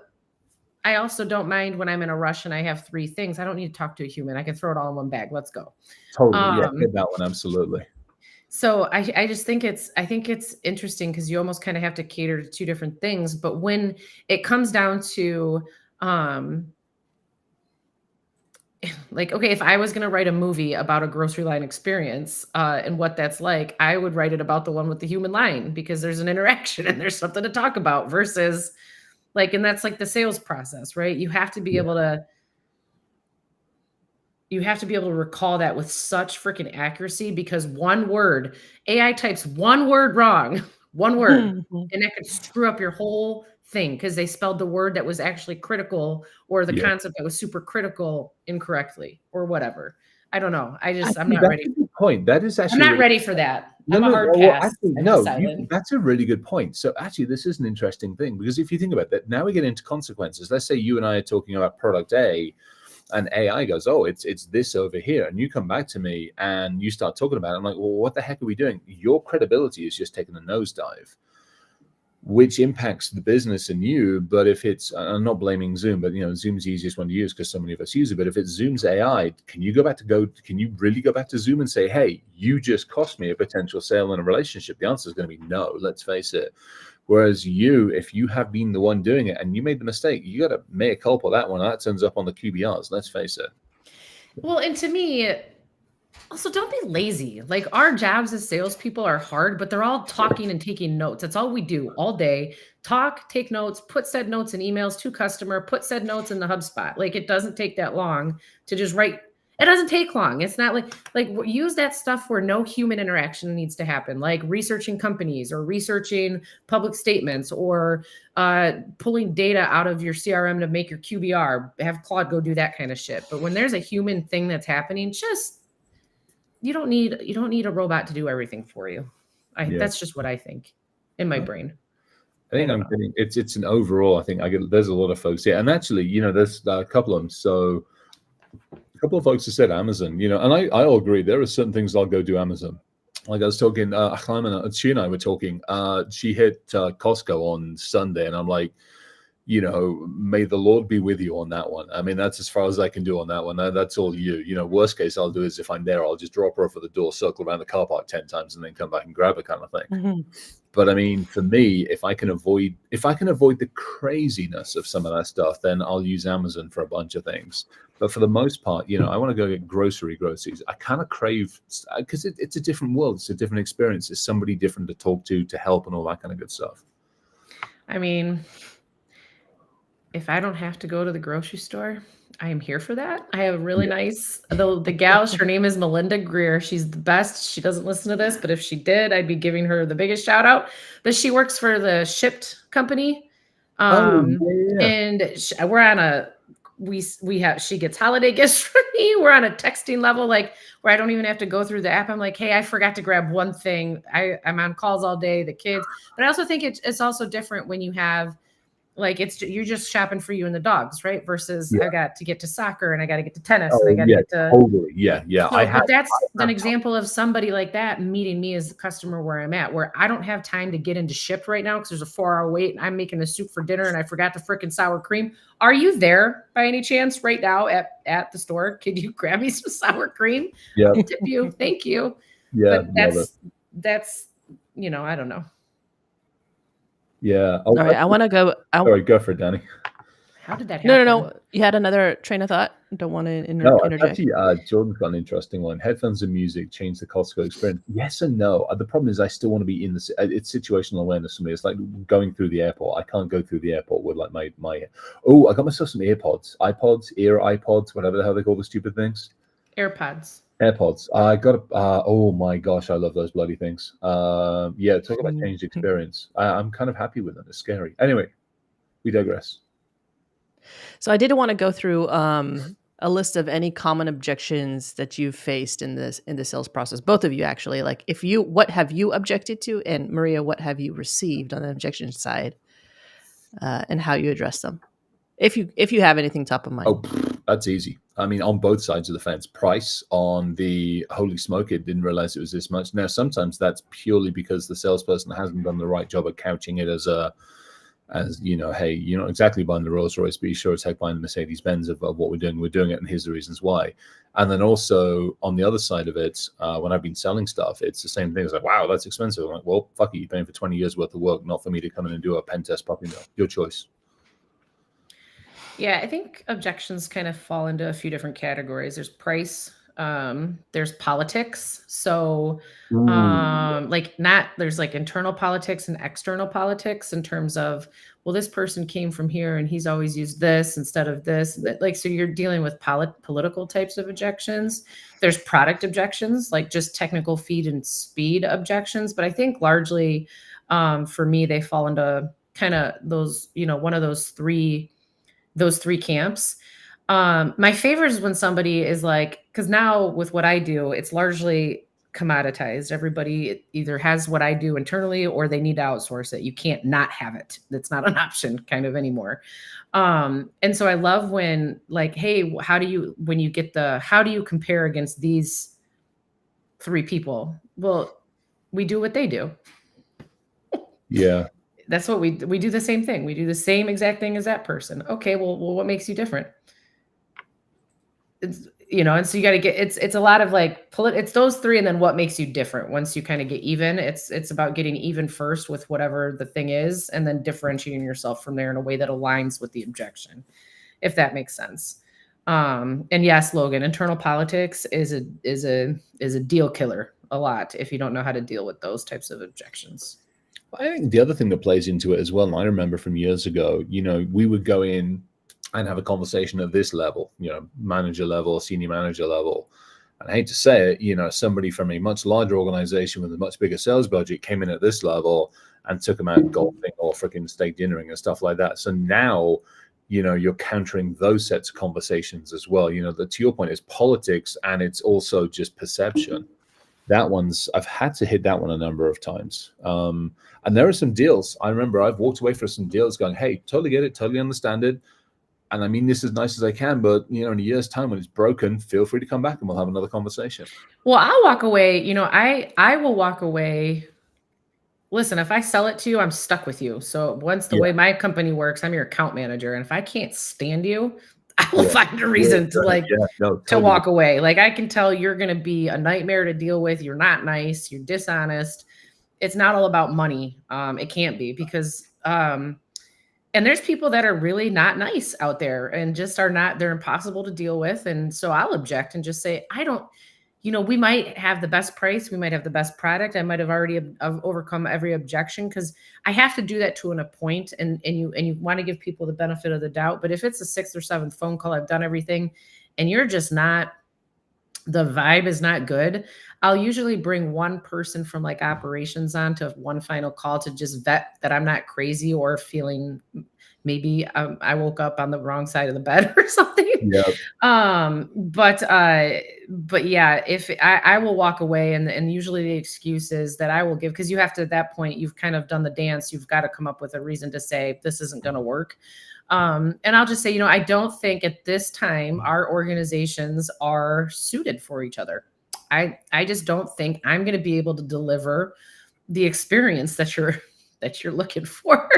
don't mind when I'm in a rush and I have 3 things. I don't need to talk to a human. I can throw it all in one bag. Let's go. Totally, yeah, hit that one absolutely. So I just think it's interesting because you almost kind of have to cater to 2 different things. But when it comes down to like, okay, if I was going to write a movie about a grocery line experience and what that's like, I would write it about the one with the human line because there's an interaction and there's something to talk about versus and that's like the sales process, right? You have to be able to recall that with such freaking accuracy because one word, AI types one word wrong, one word, and that could screw up your whole thing because they spelled the word that was actually critical or the concept that was super critical incorrectly or whatever. I don't know. I'm not ready. That's a good point. That is actually. I'm not ready for that. I'm a hard pass. That's a really good point. So actually, this is an interesting thing because if you think about that, now we get into consequences. Let's say you and I are talking about product A, and AI goes, oh, it's this over here. And you come back to me and you start talking about it. I'm like, well, what the heck are we doing? Your credibility is just taking a nosedive, which impacts the business and you. But if it's, I'm not blaming Zoom, but Zoom's the easiest one to use because so many of us use it. But if it's Zoom's AI, can you really go back to Zoom and say, hey, you just cost me a potential sale in a relationship? The answer is going to be no, let's face it. Whereas if you have been the one doing it and you made the mistake, you got to mea culpa that one. That turns up on the QBRs. Let's face it. Well, and to me, also don't be lazy. Like our jobs as salespeople are hard, but they're all talking and taking notes. That's all we do all day. Talk, take notes, put said notes in emails to customer, put said notes in the HubSpot. Like it doesn't take that long to just write. It doesn't take long. It's not like use that stuff where no human interaction needs to happen, like researching companies or researching public statements or pulling data out of your CRM to make your QBR. Have Claude go do that kind of shit. But when there's a human thing that's happening, you don't need a robot to do everything for you. That's just what I think in my brain. I think I'm getting it's an overall. I think there's a lot of folks here, and actually, there's a couple of them. So. A couple of folks have said Amazon, and I'll agree. There are certain things I'll go do Amazon. Like I was talking, she and I were talking. She hit Costco on Sunday, and I'm like, may the Lord be with you on that one. I mean, that's as far as I can do on that one. That's all you. Worst case I'll do is if I'm there, I'll just drop her off at the door, circle around the car park 10 times, and then come back and grab her, kind of thing. Mhm. But I mean, for me, if I can avoid the craziness of some of that stuff, then I'll use Amazon for a bunch of things. But for the most part, I want to go get groceries. I kind of crave, because it's a different world. It's a different experience. It's somebody different to talk to help, and all that kind of good stuff. I mean, if I don't have to go to the grocery store, I am here for that. I have a really nice, the gal, her name is Melinda Greer. She's the best. She doesn't listen to this, but if she did, I'd be giving her the biggest shout out. But she works for the Shipped company. And we're on she gets holiday gifts from me. We're on a texting level, like where I don't even have to go through the app. I'm like, hey, I forgot to grab one thing. I'm on calls all day, the kids. But I also think it's also different when you have, like, you're just shopping for you and the dogs, right? Versus I got to get to soccer and I got to get to tennis and I got to get to totally. Yeah. So, but that's an example of somebody like that meeting me as the customer where I'm at, where I don't have time to get into Shipped right now because there's a 4-hour wait and I'm making the soup for dinner and I forgot the freaking sour cream. Are you there by any chance right now at the store? Could you grab me some sour cream? Yeah. Tip you. Thank you. Yeah. But that's I don't know. Yeah. All right, I want to go. Sorry, go for it, Danny. How did that happen? No. You had another train of thought. Don't want to interject. Actually, Jordan's got an interesting one. Headphones and music change the Costco experience. Yes and no. The problem is I still want to be in the. It's situational awareness for me. It's like going through the airport. I can't go through the airport with like my. Oh, I got myself some iPods, whatever the hell they call the stupid things. AirPods. I got oh my gosh, I love those bloody things. Talk about changed experience. I'm kind of happy with them. It's scary. Anyway, we digress. So I did want to go through a list of any common objections that you've faced in the sales process. Both of you, actually. Like, what have you objected to, and Maria, what have you received on the objection side, and how you address them, if you have anything top of mind. Oh, that's easy. I mean, on both sides of the fence. Price on the holy smoke, it didn't realize it was this much. Now, sometimes that's purely because the salesperson hasn't done the right job of couching it as hey, you're not exactly buying the Rolls Royce, but you sure as heck buying the Mercedes Benz of what we're doing. We're doing it, and here's the reasons why. And then also on the other side of it, when I've been selling stuff, it's the same thing. It's like, wow, that's expensive. I'm like, well, fuck it, you're paying for 20 years worth of work, not for me to come in and do a pen test puppy mill. Your choice. Yeah, I think objections kind of fall into a few different categories. There's price, there's politics. So there's like internal politics and external politics in terms of, well, this person came from here and he's always used this instead of this. So you're dealing with political types of objections. There's product objections, like just technical feed and speed objections. But I think largely for me, they fall into kind of those, one of those three camps. My favorite is when somebody is like, because now with what I do, it's largely commoditized. Everybody either has what I do internally or they need to outsource it. You can't not have it. That's not an option kind of anymore. And so I love when, like, hey, how do you compare against these 3 people? Well, we do what they do. Yeah. That's what we do the same thing. We do the same exact thing as that person. Okay, well, what makes you different? It's, and so you got to get, it's a lot of like, it's those 3 and then what makes you different. Once you kind of get even, it's about getting even first with whatever the thing is, and then differentiating yourself from there in a way that aligns with the objection, if that makes sense. And yes, Logan, internal politics is a deal killer a lot if you don't know how to deal with those types of objections. I think the other thing that plays into it as well, and I remember from years ago, we would go in and have a conversation at this level, manager level, senior manager level. And I hate to say it, somebody from a much larger organization with a much bigger sales budget came in at this level and took them out golfing or freaking steak dinnering and stuff like that. So now, you're countering those sets of conversations as well. To your point, it's politics and it's also just perception. I've had to hit that one a number of times. And there are some deals. I remember I've walked away from some deals going, hey, totally get it, totally understand it. And I mean this as nice as I can, but in a year's time when it's broken, feel free to come back and we'll have another conversation. Well, I'll walk away. I will walk away listen, if I sell it to you, I'm stuck with you. So once the Yeah, way my company works, I'm your account manager. And if I can't stand you, I will yeah, find a yeah, reason to yeah. No, to totally. walk away. Like I can tell you're going to be a nightmare to deal with. You're not nice. You're dishonest. It's not all about money. It can't be because, and there's people that are really not nice out there and just are not, they're impossible to deal with. And so I'll object and just say, I don't, we might have the best price, we might have the best product. I might have already overcome every objection because I have to do that to a point. And you want to give people the benefit of the doubt. But if it's a sixth or seventh phone call, I've done everything, and you're just not, the vibe is not good, I'll usually bring one person from like operations on to one final call to just vet that I'm not crazy or feeling maybe I woke up on the wrong side of the bed or something. Yeah, But yeah, if I will walk away, and usually the excuse is that I will give, because you have to, at that point, you've kind of done the dance. You've got to come up with a reason to say this isn't going to work. And I'll just say, I don't think at this time our organizations are suited for each other. I just don't think I'm going to be able to deliver the experience that you're looking for.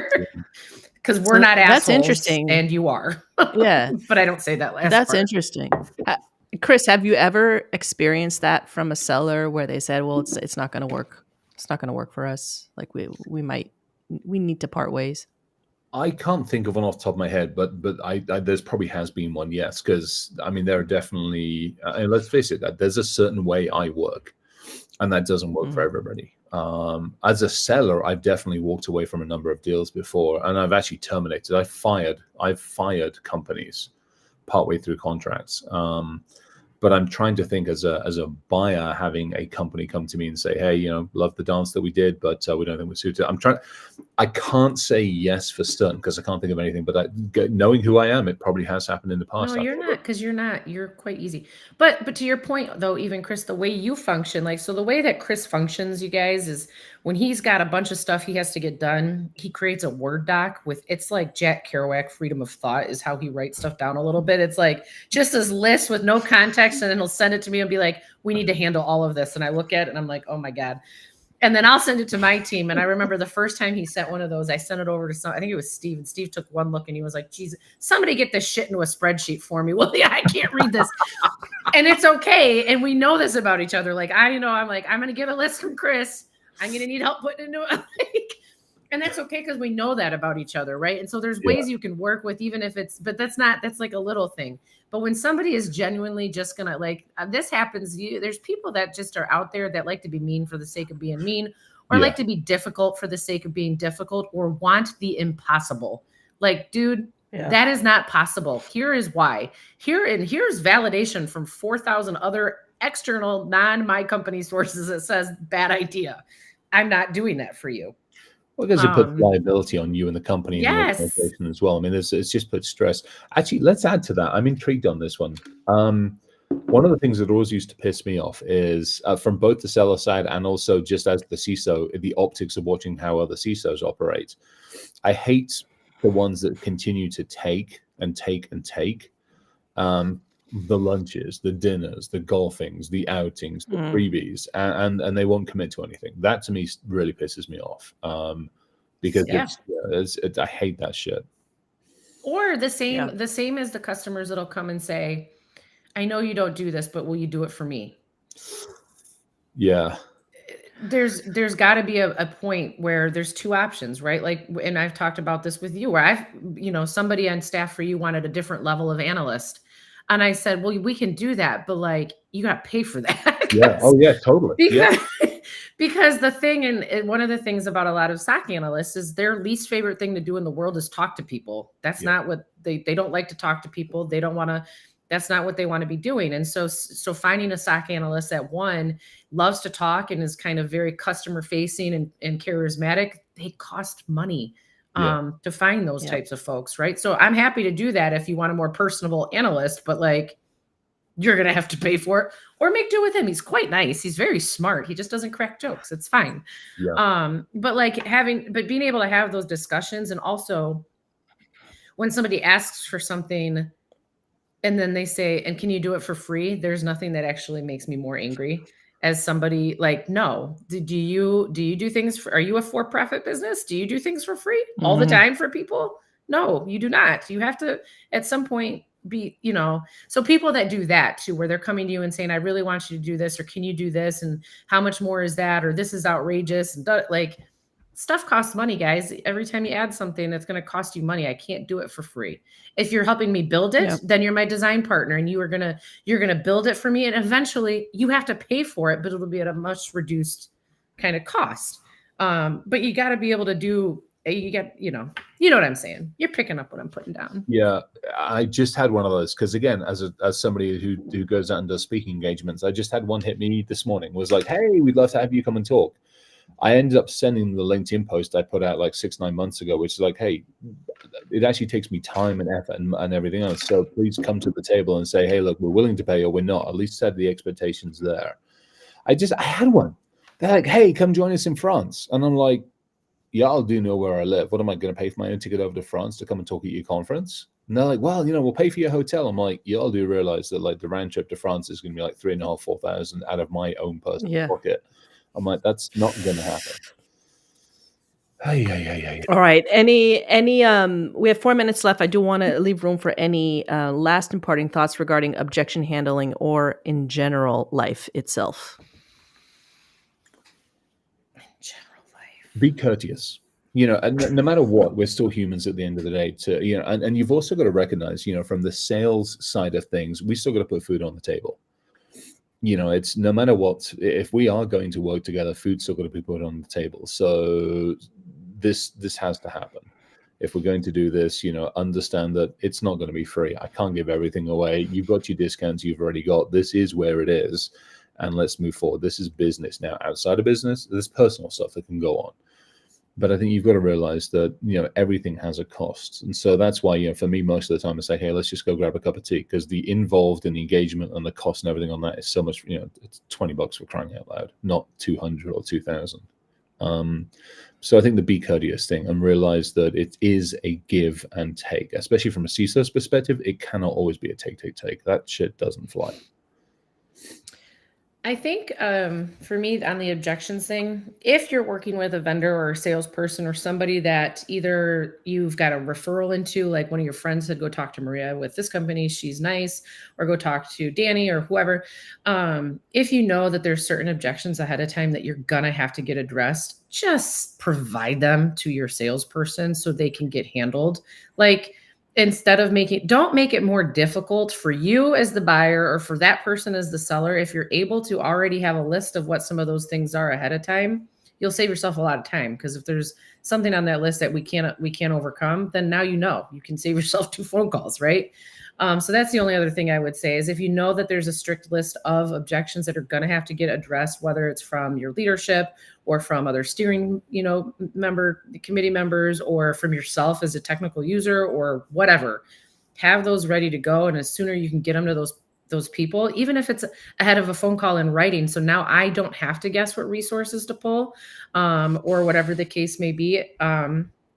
Because we're not That's assholes interesting. and you are. Yeah. But I don't say that last That's part. interesting. Chris, have you ever experienced that from a seller where they said, "Well, it's not going to work. It's not going to work for us. Like we need to part ways." I can't think of one off the top of my head, but I there's probably has been one, yes, because I mean there are definitely, and let's face it, that there's a certain way I work, and that doesn't work for everybody. As a seller, I've definitely walked away from a number of deals before, and I've actually terminated. I've fired companies partway through contracts. But I'm trying to think as a buyer, having a company come to me and say, "Hey, love the dance that we did, but we don't think we're suited." I can't say yes for certain because I can't think of anything. But knowing who I am, it probably has happened in the past. No, you're not, because you're quite easy. But to your point though, even Chris, the way you function, like, so the way that Chris functions, you guys, is when he's got a bunch of stuff he has to get done, he creates a Word doc with, it's like Jack Kerouac, freedom of thought is how he writes stuff down a little bit. It's like just this list with no context, and then he'll send it to me and be like, we need to handle all of this. And I look at it and I'm like, oh my God. And then I'll send it to my team. And I remember the first time he sent one of those, I sent it over to I think it was Steve. And Steve took one look and he was like, geez, somebody get this shit into a spreadsheet for me. Well, yeah, I can't read this. And it's okay. And we know this about each other. Like, I'm like, I'm going to get a list from Chris. I'm going to need help putting into it. And that's okay, because we know that about each other, right? And so there's ways you can work with, even if it's, but that's like a little thing. But when somebody is genuinely just gonna, like, this happens, there's people that just are out there that like to be mean for the sake of being mean, or like to be difficult for the sake of being difficult, or want the impossible. Like, dude, that is not possible. Here is why. Here's validation from 4,000 other external my company sources that says bad idea. I'm not doing that for you. Well, because it puts liability on you and the company and the organization as well. I mean, it's just put stress. Actually, let's add to that. I'm intrigued on this one. One of the things that always used to piss me off is from both the seller side and also just as the CISO, the optics of watching how other CISOs operate. I hate the ones that continue to take and take and take. The lunches, the dinners, the golfings, the outings, the freebies, and they won't commit to anything. That to me really pisses me off, because I hate that shit. Or the same as the customers that'll come and say, I know you don't do this, but will you do it for me? Yeah. There's got to be a point where there's two options, right? Like, and I've talked about this with you, where somebody on staff for you wanted a different level of analyst. And I said, well, we can do that, but like, you got to pay for that. Yeah. Oh yeah, totally. Because the thing, and one of the things about a lot of SOC analysts is their least favorite thing to do in the world is talk to people. That's not what they don't like to talk to people. They don't want to, that's not what they want to be doing. And so finding a SOC analyst that one loves to talk and is kind of very customer facing and charismatic, they cost money to find those types of folks. Right. So I'm happy to do that if you want a more personable analyst, but like, you're going to have to pay for it or make do with him. He's quite nice. He's very smart. He just doesn't crack jokes. It's fine. But being able to have those discussions, and also when somebody asks for something and then they say, and can you do it for free? There's nothing that actually makes me more angry. as somebody like, no, do you do things for, are you a for-profit business? Do you do things for free all the time for people? No, you do not. You have to at some point be, so people that do that too, where they're coming to you and saying, I really want you to do this, or can you do this? And how much more is that? Or this is outrageous. And like, stuff costs money, guys. Every time you add something, that's going to cost you money. I can't do it for free. If you're helping me build it, then you're my design partner, and you're going to build it for me. And eventually you have to pay for it, but it'll be at a much reduced kind of cost. But you got to be able to do, you know what I'm saying. You're picking up what I'm putting down. Yeah, I just had one of those because, again, as somebody who goes out and does speaking engagements, I just had one hit me this morning. Was like, hey, we'd love to have you come and talk. I ended up sending the LinkedIn post I put out like 6-9 months ago, which is like, hey, it actually takes me time and effort and everything else. So please come to the table and say, hey, look, we're willing to pay or we're not. At least set the expectations there. I had one. They're like, hey, come join us in France. And I'm like, y'all do know where I live. What am I going to pay for my own ticket over to France to come and talk at your conference? And they're like, well, we'll pay for your hotel. I'm like, y'all do realize that like the round trip to France is going to be like 3,500-4,000 out of my own personal pocket. I'm like, that's not going to happen. All right. Any we have 4 minutes left. I do want to leave room for any last imparting thoughts regarding objection handling or in general life itself. General life. Be courteous. And no matter what, we're still humans at the end of the day. And you've also got to recognize, from the sales side of things, we still got to put food on the table. It's no matter what, if we are going to work together, food's still got to be put on the table. So this has to happen. If we're going to do this, understand that it's not going to be free. I can't give everything away. You've got your discounts you've already got. This is where it is. And let's move forward. This is business. Now, outside of business, there's personal stuff that can go on. But I think you've got to realize that, everything has a cost. And so that's why, for me, most of the time I say, hey, let's just go grab a cup of tea, because the involved in the engagement and the cost and everything on that is so much, it's $20 for crying out loud, not 200 or 2,000. So I think the be courteous thing and realize that it is a give and take, especially from a CISO's perspective. It cannot always be a take. That shit doesn't fly. I think for me on the objections thing, if you're working with a vendor or a salesperson or somebody that either you've got a referral into, like one of your friends said, go talk to Maria with this company, she's nice, or go talk to Danny or whoever. If you know that there's certain objections ahead of time that you're going to have to get addressed, just provide them to your salesperson so they can get handled. Like, instead of don't make it more difficult for you as the buyer or for that person as the seller. If you're able to already have a list of what some of those things are ahead of time, you'll save yourself a lot of time. Because if there's something on that list that we can't overcome, then now you can save yourself 2 phone calls, right? So that's the only other thing I would say is if you know that there's a strict list of objections that are going to have to get addressed, whether it's from your leadership or from other steering, committee members, or from yourself as a technical user or whatever, have those ready to go. And as sooner you can get them to those people, even if it's ahead of a phone call in writing. So now I don't have to guess what resources to pull, or whatever the case may be.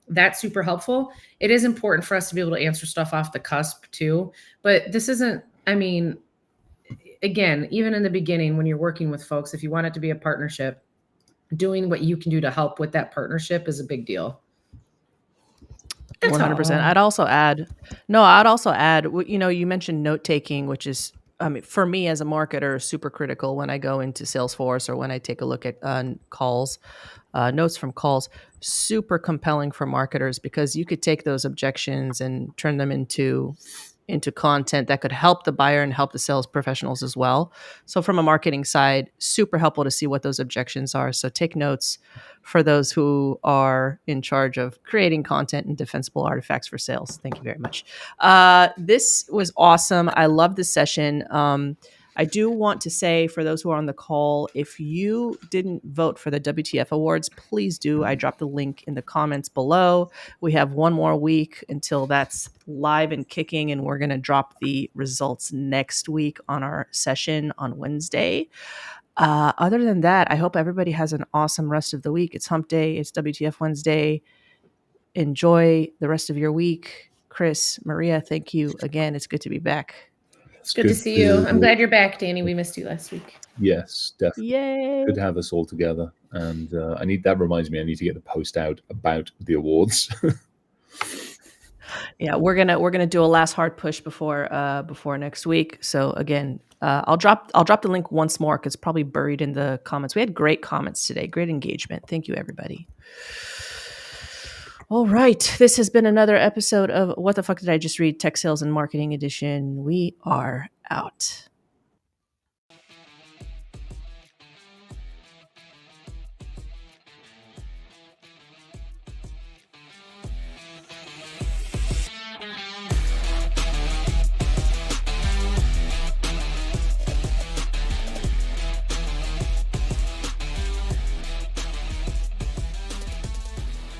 That's super helpful. It is important for us to be able to answer stuff off the cusp too, but this isn't, again, even in the beginning, when you're working with folks, if you want it to be a partnership, doing what you can do to help with that partnership is a big deal. 100%. I'd also add, you mentioned note taking, which is, for me as a marketer, super critical when I go into Salesforce or when I take a look at calls, notes from calls, super compelling for marketers, because you could take those objections and turn them into content that could help the buyer and help the sales professionals as well. So from a marketing side, super helpful to see what those objections are. So take notes for those who are in charge of creating content and defensible artifacts for sales. Thank you very much. This was awesome. I love this session. I do want to say, for those who are on the call, if you didn't vote for the WTF Awards, please do. I dropped the link in the comments below. We have 1 more week until that's live and kicking, and we're going to drop the results next week on our session on Wednesday. Other than that, I hope everybody has an awesome rest of the week. It's Hump Day. It's WTF Wednesday. Enjoy the rest of your week. Chris, Maria, thank you again. It's good to be back. It's Good to see you. I'm glad you're back, Danny. We missed you last week. Yes, definitely. Yay. Good to have us all together. And that reminds me, I need to get the post out about the awards. Yeah, we're gonna do a last hard push before next week. So again, I'll drop the link once more because it's probably buried in the comments. We had great comments today, great engagement. Thank you, everybody. All right, this has been another episode of What the Fuck Did I Just Read? Tech Sales and Marketing Edition. We are out.